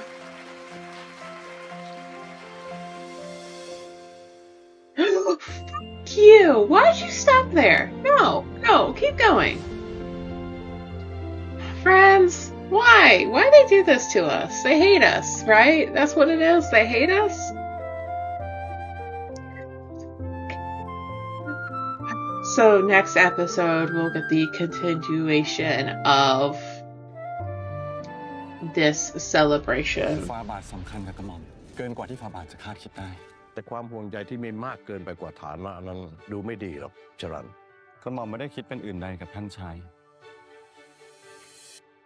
Fuck you! Why'd you stop there? No, keep going. Friends, why? Why they do this to us? They hate us, right? That's what it is. They hate us? So next episode, we'll get the continuation of this celebration. ฟาบาทสำคัญกับกระหม่อมเกินกว่าที่ฟาบาทจะคาดคิดได้ แต่ความห่วงใยที่มีมากเกินไปกว่าฐานะนั้นดูไม่ดีหรอกจรัญ กระหม่อมไม่ได้คิดเป็นอื่นใดกับท่านชาย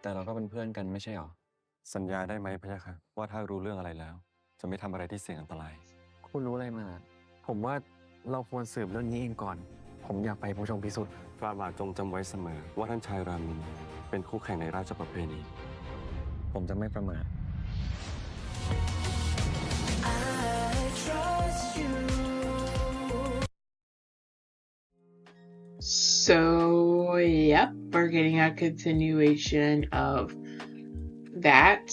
แต่เราก็เป็นเพื่อนกันไม่ใช่หรอ สัญญาได้ไหมพะยะค่ะว่าถ้ารู้เรื่องอะไรแล้ว จะไม่ทำอะไรที่เสี่ยงอันตราย คุณรู้อะไรมา ผมว่าเราควรสืบเรื่องนี้เองก่อน ผมอยากไปผู้ชมพิสูจน์ ฟาบาทจงจำไว้เสมอว่าท่านชายรามินเป็นคู่แข่งในราชประเพณี ผมจะไม่ประมาท So, yep, we're getting a continuation of that.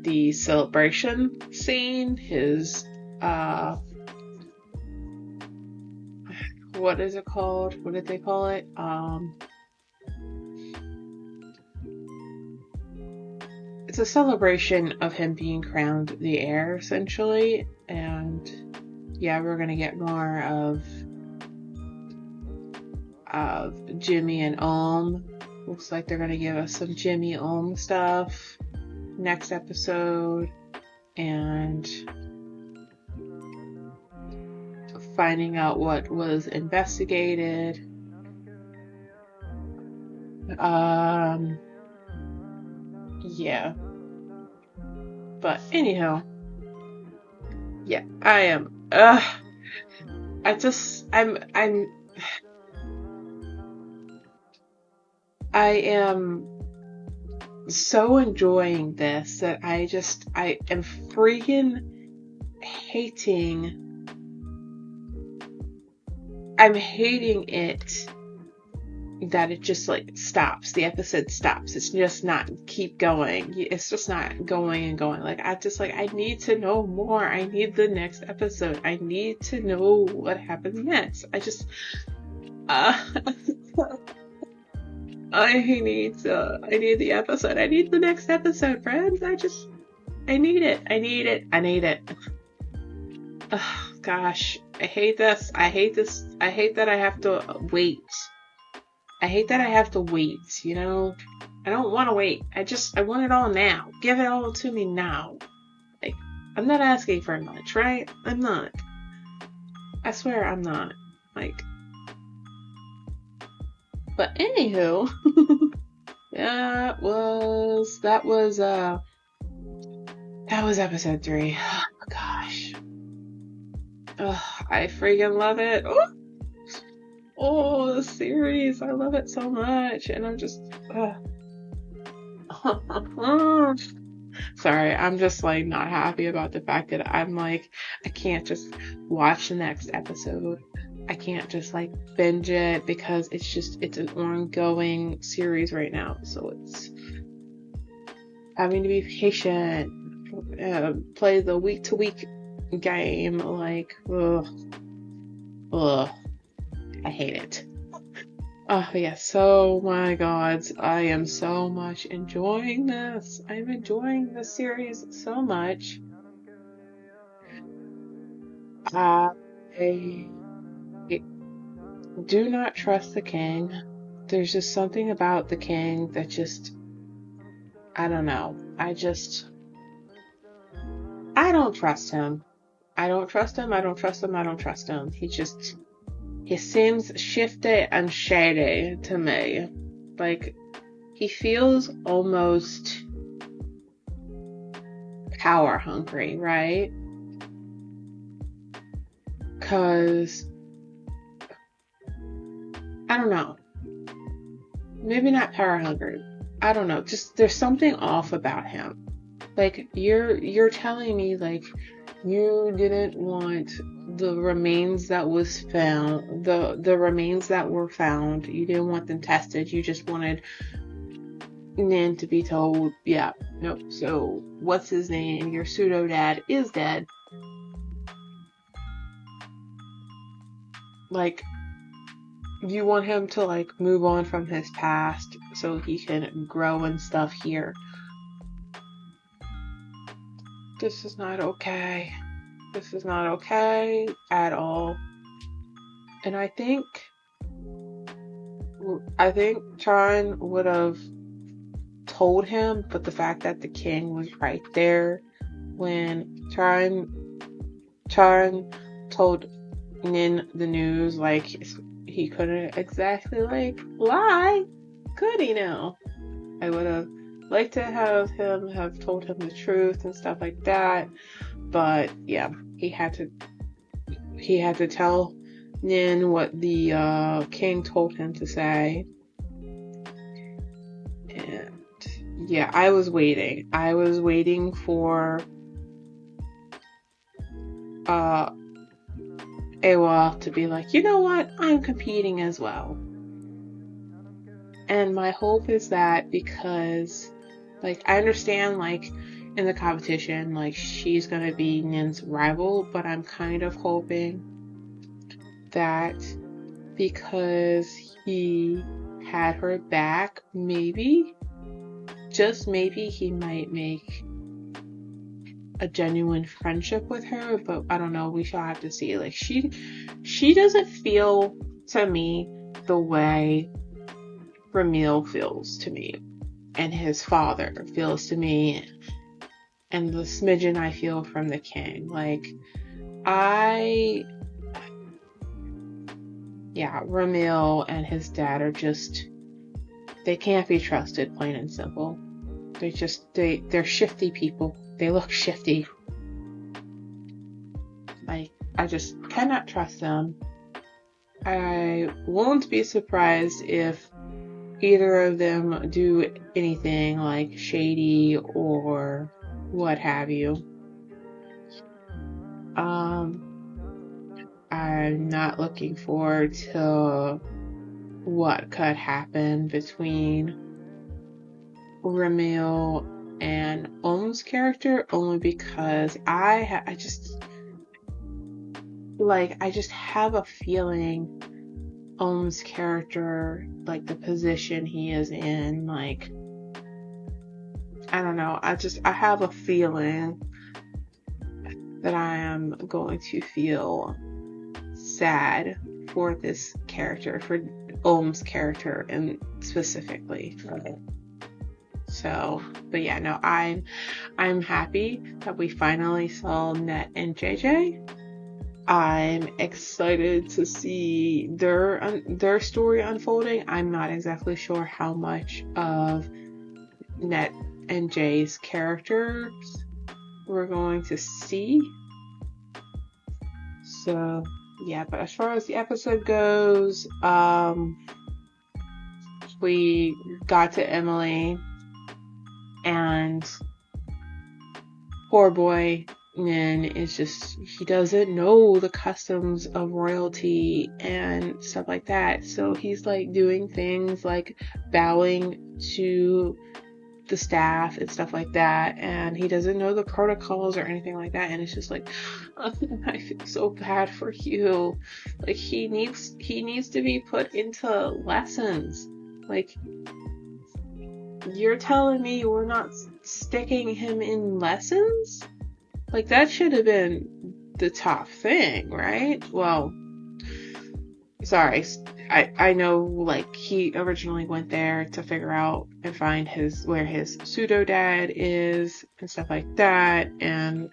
The celebration scene, his what is it called? What did they call it? It's a celebration of him being crowned the heir, essentially. And yeah, we're gonna get more of Jimmy and Looks like they're gonna give us some Jimmy stuff next episode, and finding out what was investigated. Yeah. But anyhow, yeah, I am. I am so enjoying this that I am freaking hating. I'm hating it that it just like stops. The episode stops. It's just not keep going. It's just not going and going. Like I need to know more. I need the next episode. I need to know what happens next. I need the episode. I need the next episode, friends. I need it. Oh, gosh. I hate this. I hate that I have to wait. You know? I don't want to wait. I want it all now. Give it all to me now. Like, I'm not asking for much, right? I'm not. I swear I'm not. Like, but anywho, that was episode 3. Oh my gosh. I freaking love it. Oh, the series. I love it so much. And I'm just sorry, I'm just like not happy about the fact that I'm like I can't just watch the next episode. I can't just like binge it because it's an ongoing series right now. So it's having to be patient, play the week to week game. Like, ugh, I hate it. Oh yes, oh my god, I am so much enjoying this. I'm enjoying this series so much. I do not trust the king. There's just something about the king that just, I don't know. I don't trust him. I don't trust him. He seems shifty and shady to me. Like, he feels almost power hungry, right? 'Cause I don't know. Maybe not power hungry. I don't know. Just there's something off about him. Like, you're telling me, like, you didn't want the remains that was found, the remains that were found, you didn't want them tested, you just wanted Nin to be told, yeah, no, so what's his name, your pseudo dad is dead. Like, you want him to, like, move on from his past so he can grow and stuff here. This is not okay. This is not okay at all. And I think Chan would have told him, but the fact that the king was right there when Chan told Nin the news, like, he couldn't exactly, like, lie, could he now? I would have liked to have told him the truth and stuff like that, but yeah, he had to tell Nin what the king told him to say. And yeah, I was waiting for Awa to be like, you know what, I'm competing as well. And my hope is that, because, like, I understand, like, in the competition, like, she's gonna be Nin's rival, but I'm kind of hoping that because he had her back, maybe, just maybe, he might make a genuine friendship with her, but I don't know, we shall have to see. Like, she doesn't feel to me the way Ramil feels to me, and his father feels to me, and the smidgen I feel from the king. Like, Ramil and his dad are just, they can't be trusted, plain and simple. They're shifty people. They look shifty. Like, I just cannot trust them. I won't be surprised if either of them do anything, like, shady or what have you. I'm not looking forward to what could happen between Ramil and Om's character, only because I just have a feeling Om's character, like, the position he is in, like, I don't know, I have a feeling that I am going to feel sad for this character, for Om's character, and specifically. So, but yeah, no, I'm happy that we finally saw Net and JJ. I'm excited to see their story unfolding. I'm not exactly sure how much of Net and Jay's characters we're going to see. So yeah, but as far as the episode goes, we got to Emily, and poor boy Nin is just, he doesn't know the customs of royalty and stuff like that, so he's, like, doing things like bowing to the staff and stuff like that, and he doesn't know the protocols or anything like that, and it's just like, I feel so bad for you. Like, he needs to be put into lessons. Like, you're telling me we're not sticking him in lessons? Like, that should have been the top thing, right? Well, sorry, I know, like, he originally went there to figure out and find where his pseudo dad is and stuff like that, and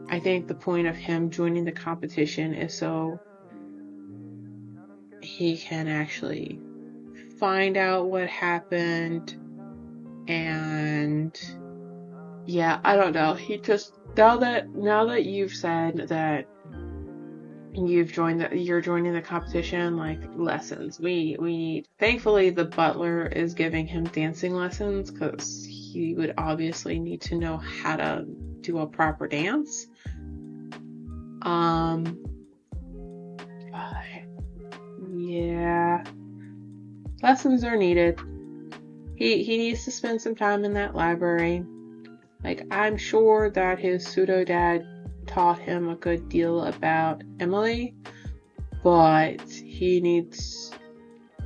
I think the point of him joining the competition is so he can actually find out what happened. And yeah, I don't know, he just, now that you've said that you're joining the competition, like lessons. We thankfully the butler is giving him dancing lessons because he would obviously need to know how to do a proper dance. Yeah, lessons are needed. He needs to spend some time in that library. Like, I'm sure that his pseudo dad taught him a good deal about Emily, but he needs,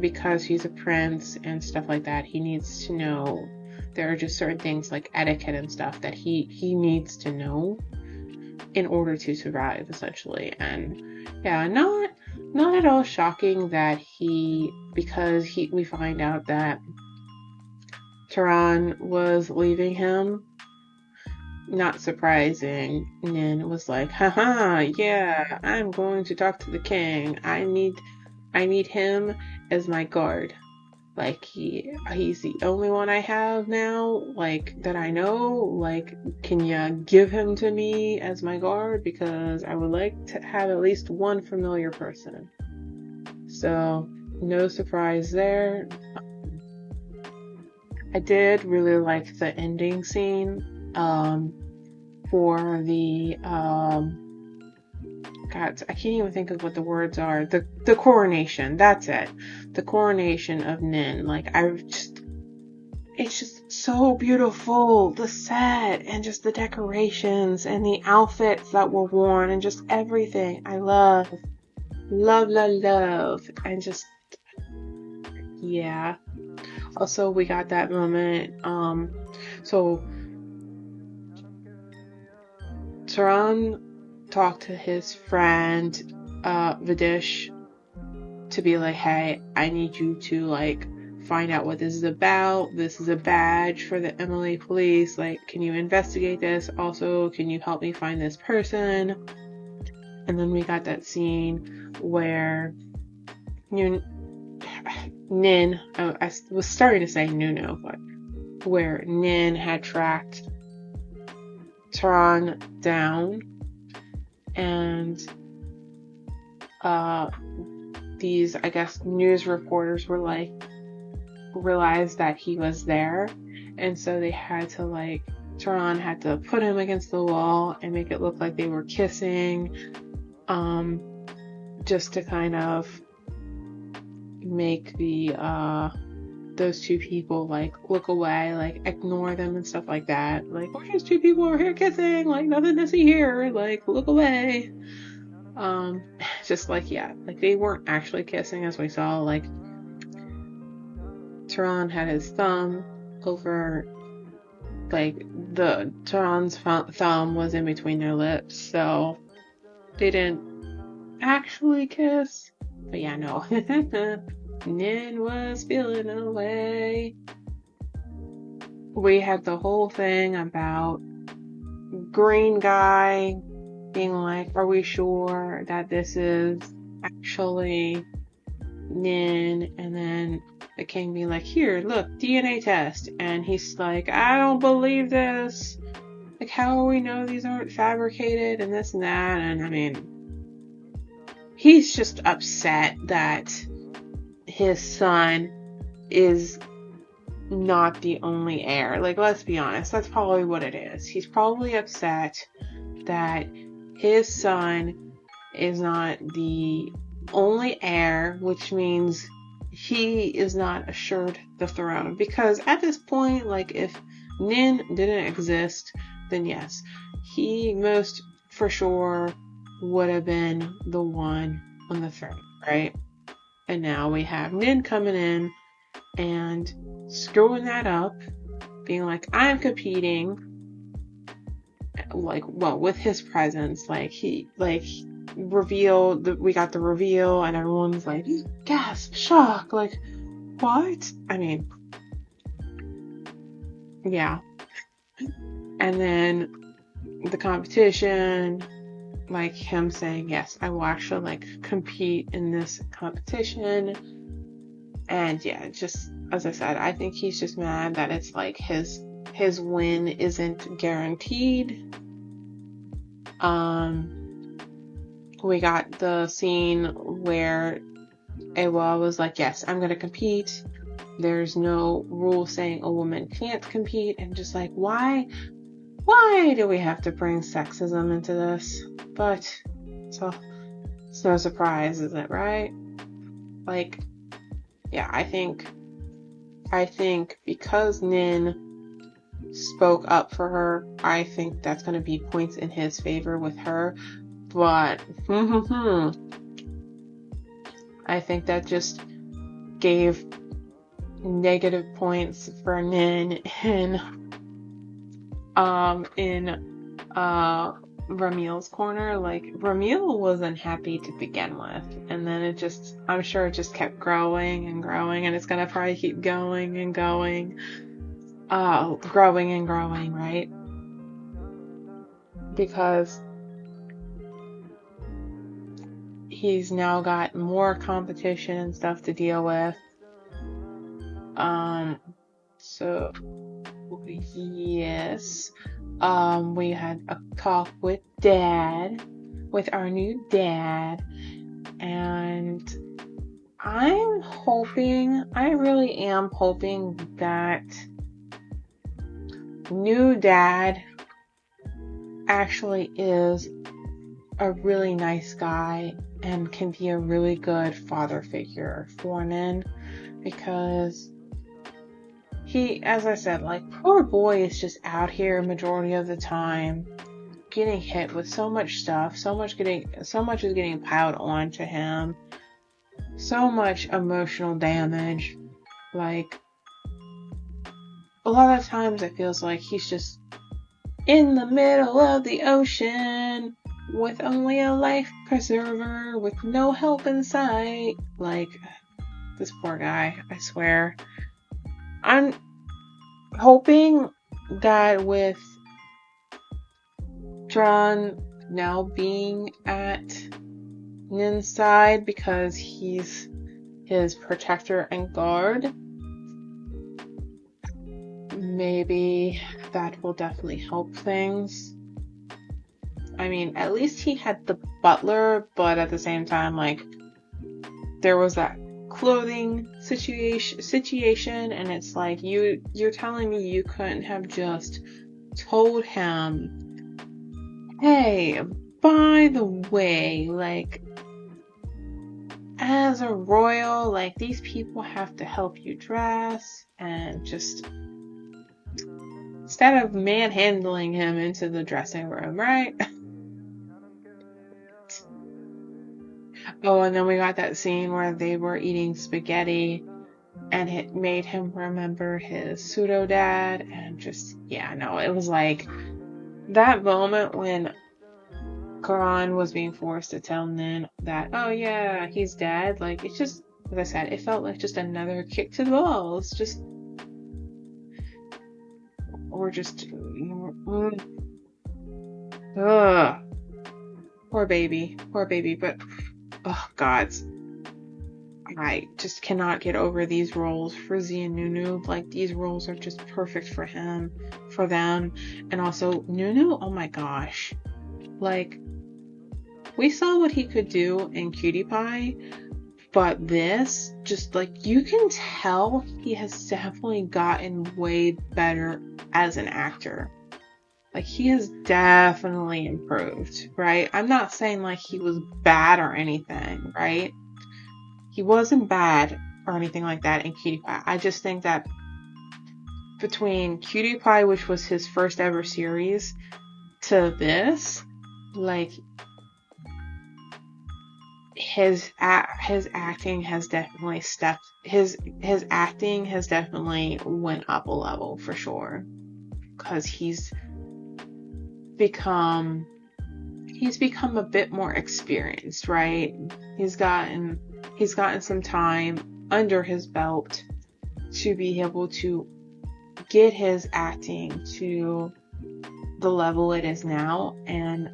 because he's a prince and stuff like that, he needs to know there are just certain things like etiquette and stuff that he needs to know in order to survive, essentially. And yeah, not at all shocking that we find out that Tehran was leaving him. Not surprising. Nin was like, haha, yeah, I'm going to talk to the king. I need him as my guard. Like, he's the only one I have now, like, that I know. Like, can you give him to me as my guard? Because I would like to have at least one familiar person. So, no surprise there. I did really like the ending scene, for the, God, I can't even think of what the words are. The coronation. That's it. The coronation of Nin. Like, it's just so beautiful. The set and just the decorations and the outfits that were worn and just everything. I love. And just, yeah. Also, we got that moment. So Tehran talked to his friend Vidish to be like, hey, I need you to like find out what this is about. This is a badge for the Emily police. Like, can you investigate this? Also, can you help me find this person? And then we got that scene where Nin, I was starting to say Nuno, but where Nin had tracked Tehran down, and these, I guess, news reporters were like, realized that he was there, and so they had to like, Tehran had to put him against the wall and make it look like they were kissing, just to kind of make those two people like look away, like ignore them and stuff like that. Like, we're just two people over here kissing, like nothing to see here, like look away. Just like, yeah, like they weren't actually kissing, as we saw. Like, Tehran had his thumb over, like Tehran's thumb was in between their lips, so they didn't actually kiss. But yeah, no. Nin was feeling away. We had the whole thing about green guy being like, are we sure that this is actually Nin? And then the king being like, here, look, DNA test. And he's like, I don't believe this. Like, how do we know these aren't fabricated and this and that? And I mean, he's just upset that his son is not the only heir. Like, let's be honest, that's probably what it is. He's probably upset that his son is not the only heir, which means he is not assured the throne. Because at this point, like, if Nin didn't exist, then yes, he most for sure would have been the one on the throne, right? And now we have Nin coming in and screwing that up, being like, I'm competing, like, well, with his presence, like, he, like, revealed, we got the reveal, and everyone's like, gasp, shock, like, what? I mean, yeah. And then the competition, like him saying, yes, I will actually like compete in this competition. And yeah, just as I said, I think he's just mad that it's like his win isn't guaranteed. we got the scene where Awa was like, yes, I'm gonna compete. There's no rule saying a woman can't compete, and just like, why do we have to bring sexism into this? But so it's no surprise, is it, right? Like, yeah, I think because Nin spoke up for her, I think that's going to be points in his favor with her. But I think that just gave negative points for Nin in Ramil's corner. Like, Ramil wasn't happy to begin with, and then I'm sure it just kept growing and growing, and it's gonna probably keep going and going, growing and growing, right? Because he's now got more competition and stuff to deal with. So yes, we had a talk with our new dad, and I really am hoping that new dad actually is a really nice guy and can be a really good father figure for Nin, because he, as I said, like, poor boy is just out here majority of the time getting hit with so much stuff, so much is getting piled onto him, so much emotional damage. Like, a lot of times it feels like he's just in the middle of the ocean with only a life preserver with no help in sight. Like, this poor guy, I swear. I'm hoping that with Dran now being at Nin's side, because he's his protector and guard, maybe that will definitely help things. I mean, at least he had the butler, but at the same time, like, there was that clothing situation, and it's like, you're telling me you couldn't have just told him, hey, by the way, like, as a royal, like, these people have to help you dress, and just, instead of manhandling him into the dressing room, right? Oh, and then we got that scene where they were eating spaghetti, and it made him remember his pseudo dad, and just, yeah, no, it was like that moment when Karan was being forced to tell Nin that, oh yeah, he's dead. Like, it's just, as I said, it felt like just another kick to the balls. Just, or just, ugh. Poor baby, but, oh gods. I just cannot get over these roles for Z and Nunu. Like, these roles are just perfect for him, for them. And also, Nunu, oh my gosh. Like, we saw what he could do in Cutie Pie, but this, just, like, you can tell he has definitely gotten way better as an actor. Like, he has definitely improved, right? I'm not saying, like, he was bad or anything, right? He wasn't bad or anything like that in Cutie Pie. I just think that between Cutie Pie, which was his first ever series, to this, like, his acting has definitely his acting has definitely went up a level for sure, because he's become a bit more experienced, right? He's gotten some time under his belt to be able to get his acting to the level it is now, and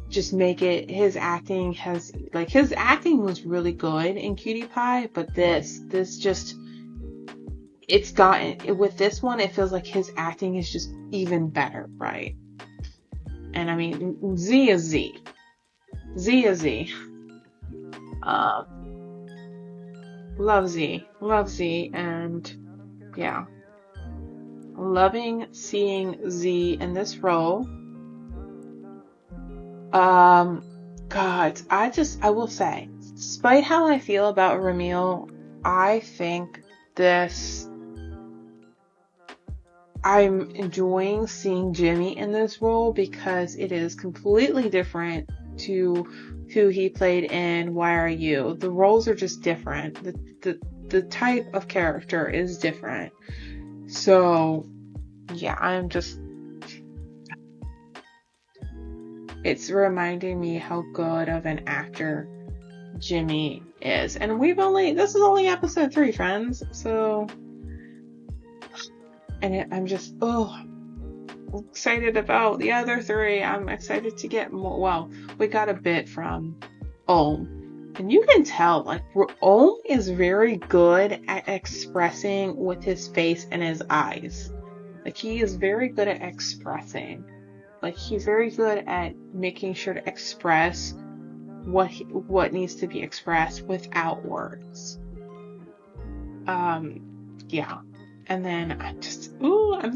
just make it, his acting was really good in Cutie Pie, but this just, it's gotten, with this one, it feels like his acting is just even better, right? And I mean, Z is Z. Z is Z. Love Z, and yeah, loving seeing Z in this role. God, I will say, despite how I feel about Ramil, I think I'm enjoying seeing Jimmy in this role because it is completely different to who he played in Why Are You. The roles are just different. The type of character is different. So yeah, it's reminding me how good of an actor Jimmy is. And this is only episode 3, friends. So, and I'm just, excited about the other 3. I'm excited to get more. Well, we got a bit from Om. And you can tell, like, Om is very good at expressing with his face and his eyes. Like, he is very good at expressing. Like, he's very good at making sure to express what needs to be expressed without words. Yeah. And then I'm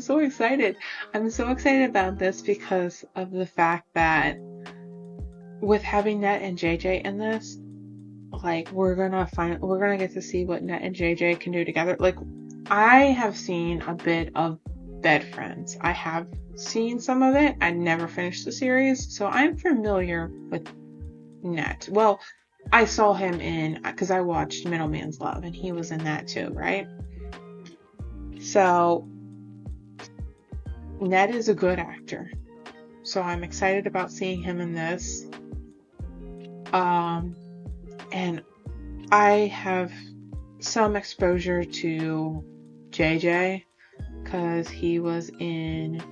so excited. I'm so excited about this because of the fact that with having Net and JJ in this, like, we're gonna get to see what Net and JJ can do together. Like, I have seen a bit of Bed Friends. I have seen some of it. I never finished the series, so I'm familiar with Net. Well, I saw him because I watched Middleman's Love, and he was in that too, right? So, Ned is a good actor. So I'm excited about seeing him in this. And I have some exposure to JJ because he was in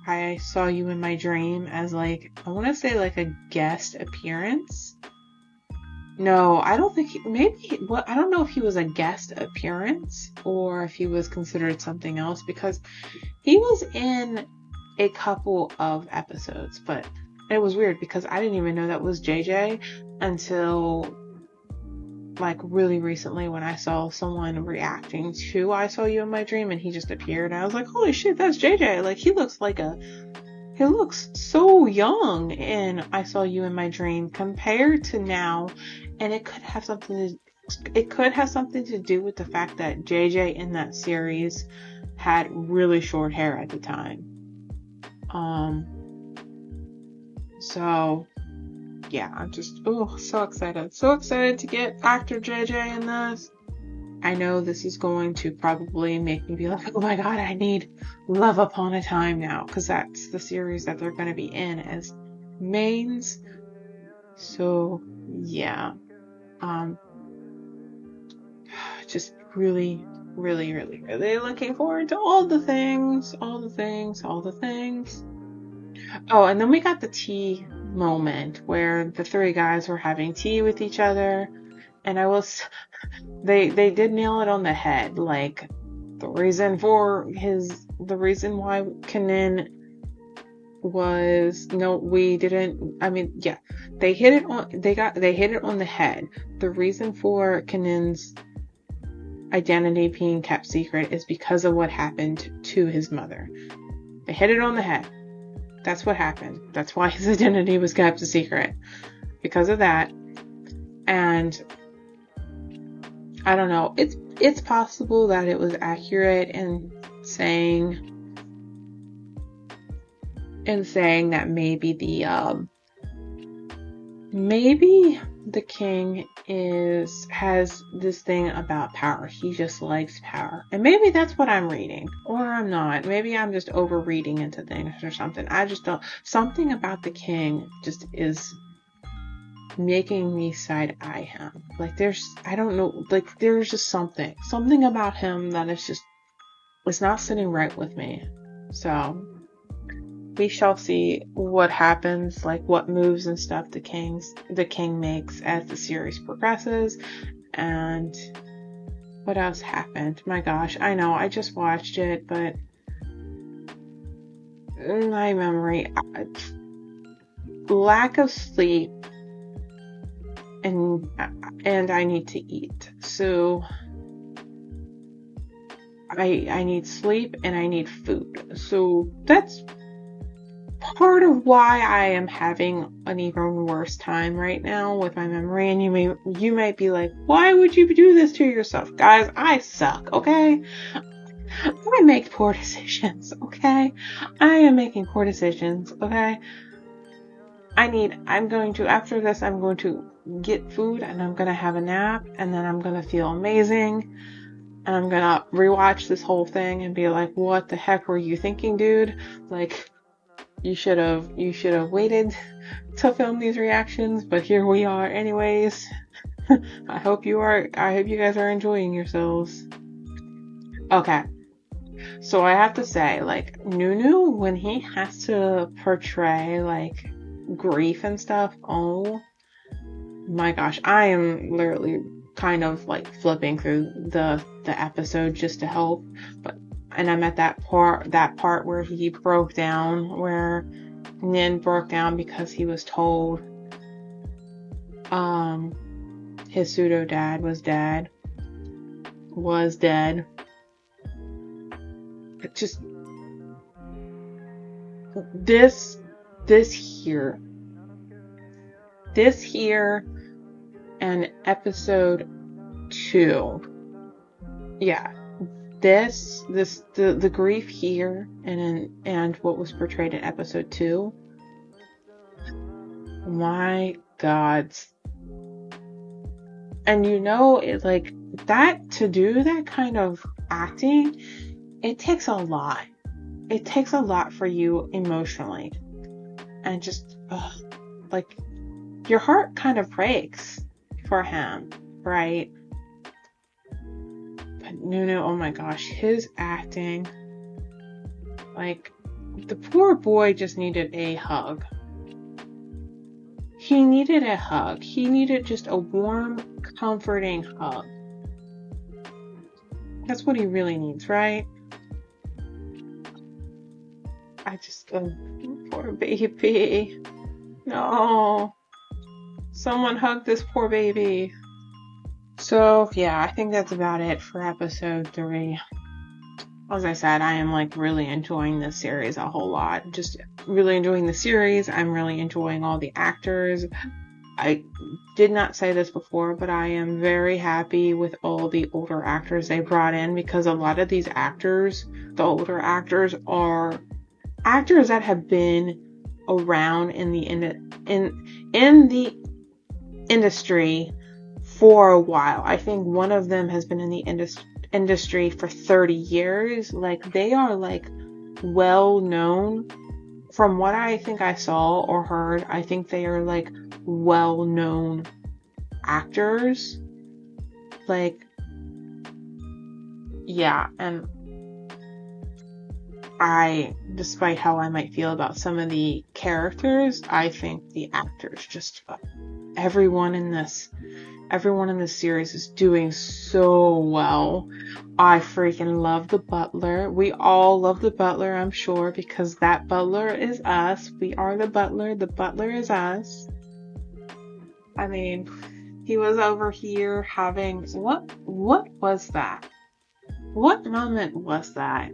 I Saw You in My Dream as, like, I want to say, like, a guest appearance. No, I don't think I don't know if he was a guest appearance or if he was considered something else, because he was in a couple of episodes, but it was weird because I didn't even know that was JJ until, like, really recently when I saw someone reacting to I Saw You in My Dream and he just appeared, and I was like, holy shit, that's JJ. Like, he looks so young in I Saw You in My Dream compared to now, and it could have something to do with the fact that JJ in that series had really short hair at the time. So yeah, I'm just so excited. So excited to get actor JJ in this. I know this is going to probably make me be like, oh my god, I need Love Upon a Time now, because that's the series that they're going to be in as mains. So yeah, just really, really, really, really looking forward to all the things. Oh, and then we got the tea moment where the 3 guys were having tea with each other, and they did nail it on the head. Like, the reason why Kanin was they hit it on the head. The reason for Kanin's identity being kept secret is because of what happened to his mother. They hit it on the head. That's what happened. That's why his identity was kept a secret. Because of that. And I don't know. It's possible that it was accurate in saying that maybe the king has this thing about power. He just likes power. And maybe that's what I'm reading. Or I'm not. Maybe I'm just overreading into things or something. I just don't. Something about the king just is making me side eye him. Like, I don't know, like, there's just something about him that it's not sitting right with me. So we shall see what happens, like what moves and stuff the king makes as the series progresses. And what else happened? My gosh, I know I just watched it, but my memory, lack of sleep and I need to eat. So I need sleep and I need food. So that's part of why I am having an even worse time right now with my memory. And you might be like, why would you do this to yourself? Guys, I suck, okay? I make poor decisions, okay? I am making poor decisions, okay? After this, I'm going to get food and I'm going to have a nap and then I'm going to feel amazing. And I'm going to rewatch this whole thing and be like, what the heck were you thinking, dude? Like, you should have waited to film these reactions, but here we are anyways. I hope you guys are enjoying yourselves. Okay. So I have to say, like, Nunu, when he has to portray, like, grief and stuff, oh my gosh, I am literally kind of, like, flipping through the episode just to help, and I'm at that part where he broke down, where Nin broke down because he was told, his pseudo dad was dead. It just, this here and episode 2, yeah, the grief here and what was portrayed in episode 2, my God. And it, like, that, to do that kind of acting, it takes a lot. It takes a lot for you emotionally. And just, like, your heart kind of breaks for him, right? But Nunu, oh my gosh, his acting, like, the poor boy just needed a hug. He needed a hug. He needed just a warm, comforting hug. That's what he really needs, right? Poor baby. No. Someone hug this poor baby. So, yeah, I think that's about it for episode 3. As I said, I am, like, really enjoying this series a whole lot. Just really enjoying the series. I'm really enjoying all the actors. I did not say this before, but I am very happy with all the older actors they brought in, because a lot of these actors, the older actors, are actors that have been around in the industry for a while. I think one of them has been in the industry for 30 years. Like, they are, like, well known. From what I think I saw or heard, I think they are, like, well known actors. Like, yeah, and despite how I might feel about some of the characters, I think the actors, just everyone in this series is doing so well. I freaking love the butler. We all love the butler, I'm sure, because that butler is us. We are the butler. The butler is us. I mean, he was over here having, what was that? What moment was that?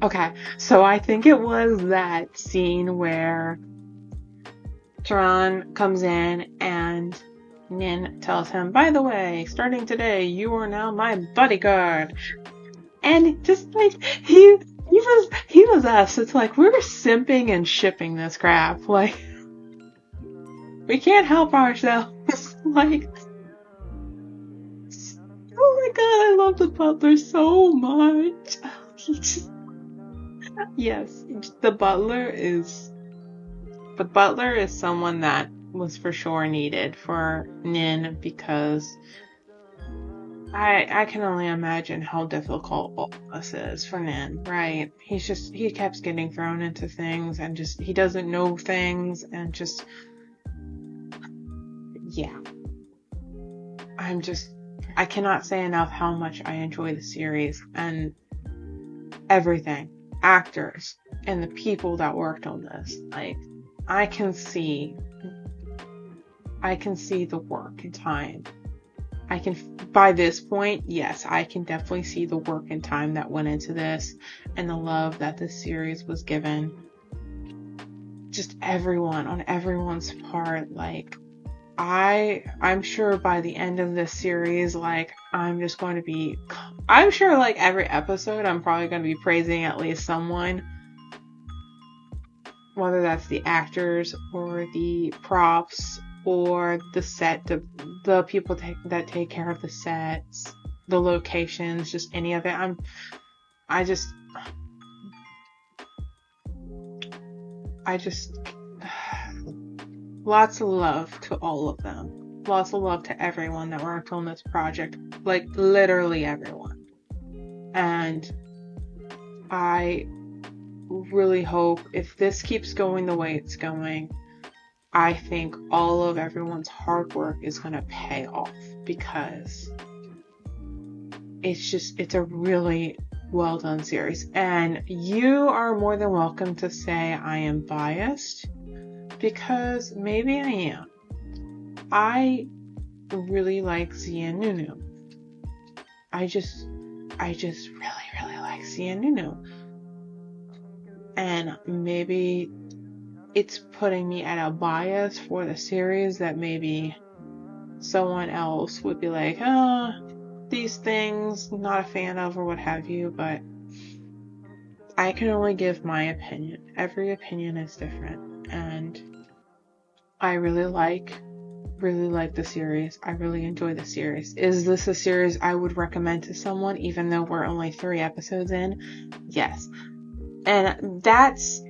Okay, so I think it was that scene where Turan comes in and Nin tells him, by the way, starting today, you are now my bodyguard. And just, like, he was us. It's like, we're simping and shipping this crap. Like, we can't help ourselves. Like, oh my god, I love the butler so much. Yes, the butler is someone that was for sure needed for Nin, because I can only imagine how difficult all this is for Nin, right? He keeps getting thrown into things and just, he doesn't know things, and just, yeah. I cannot say enough how much I enjoy the series and everything. Actors and the people that worked on this. Like, I can see the work and time. By this point, yes, I can definitely see the work and time that went into this and the love that this series was given. Just everyone, on everyone's part, like, I'm sure by the end of this series, like, I'm sure like every episode, I'm probably going to be praising at least someone, whether that's the actors or the props or the set, the people that take care of the sets, the locations, just any of it. I just lots of love to all of them. Lots of love to everyone that worked on this project. Like, literally everyone. And I really hope if this keeps going the way it's going, I think all of everyone's hard work is going to pay off, because it's a really well done series. And you are more than welcome to say I am biased, because maybe I am. I really like Zia and Nunu. I just really, really like Zia and Nunu. And maybe it's putting me at a bias for the series that maybe someone else would be like, these things, not a fan of, or what have you, but I can only give my opinion. Every opinion is different, and I really like the series. I really enjoy the series. Is this a series I would recommend to someone, even though we're only 3 episodes in? Yes. And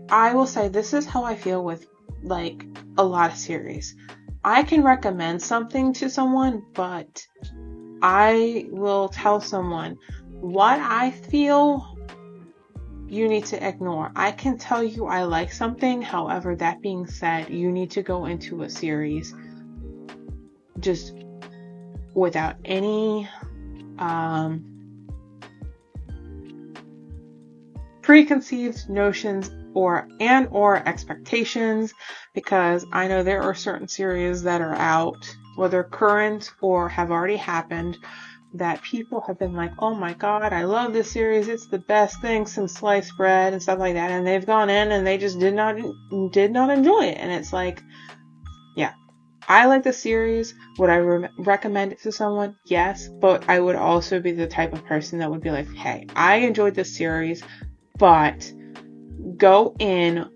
I will say, this is how I feel with, like, a lot of series. I can recommend something to someone, but I will tell someone what I feel you need to ignore. I can tell you I like something, however, that being said, you need to go into a series just without any preconceived notions or expectations, because I know there are certain series that are out, whether current or have already happened, that people have been like, oh my god, I love this series, it's the best thing since sliced bread and stuff like that, and they've gone in and they just did not enjoy it. And it's like, yeah, I like the series. Would I recommend it to someone? Yes, but I would also be the type of person that would be like, hey, I enjoyed this series, but go in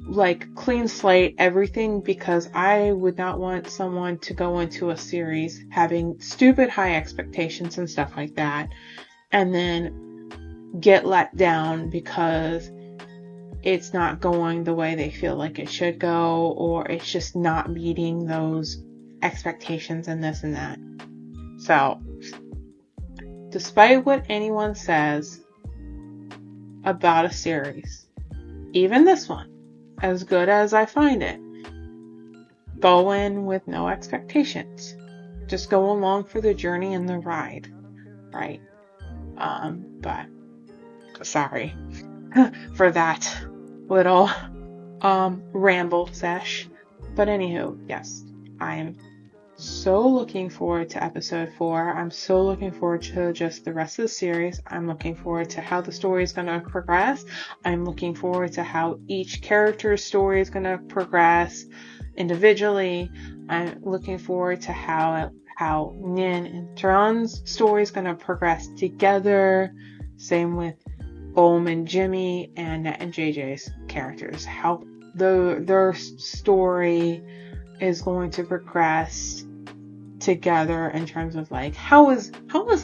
like clean slate, everything, because I would not want someone to go into a series having stupid high expectations and stuff like that, and then get let down because it's not going the way they feel like it should go, or it's just not meeting those expectations and this and that. So, despite what anyone says about a series, even this one, as good as I find it, go in with no expectations. Just go along for the journey and the ride, right? But sorry for that little ramble sesh. But anywho, yes, I am so looking forward to episode 4. I'm so looking forward to just the rest of the series. I'm looking forward to how the story is going to progress. I'm looking forward to how each character's story is going to progress individually. I'm looking forward to how Nin and Tron's story is going to progress together. Same with Om and Jimmy and Net and JJ's characters. How their story is going to progress together in terms of like how is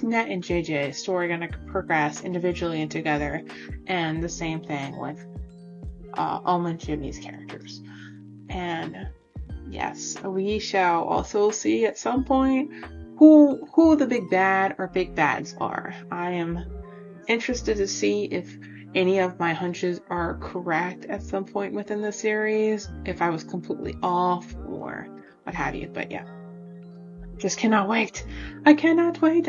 Net and JJ's story going to progress individually and together, and the same thing with Om and Jimmy's characters. And yes, we shall also see at some point who the big bad or big bads are. I am interested to see if any of my hunches are correct at some point within the series, if I was completely off or what have you. But yeah, just cannot wait. I cannot wait.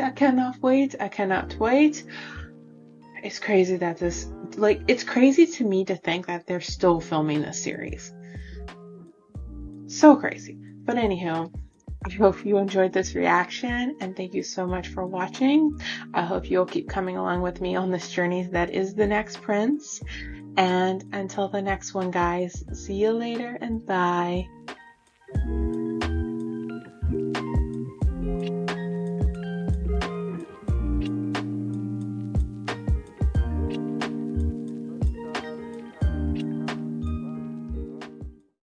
It's crazy that it's crazy to me to think that they're still filming this series. So crazy. But anywho, I hope you enjoyed this reaction, and thank you so much for watching. I hope you'll keep coming along with me on this journey that is The Next Prince. And until the next one, guys, see you later and bye.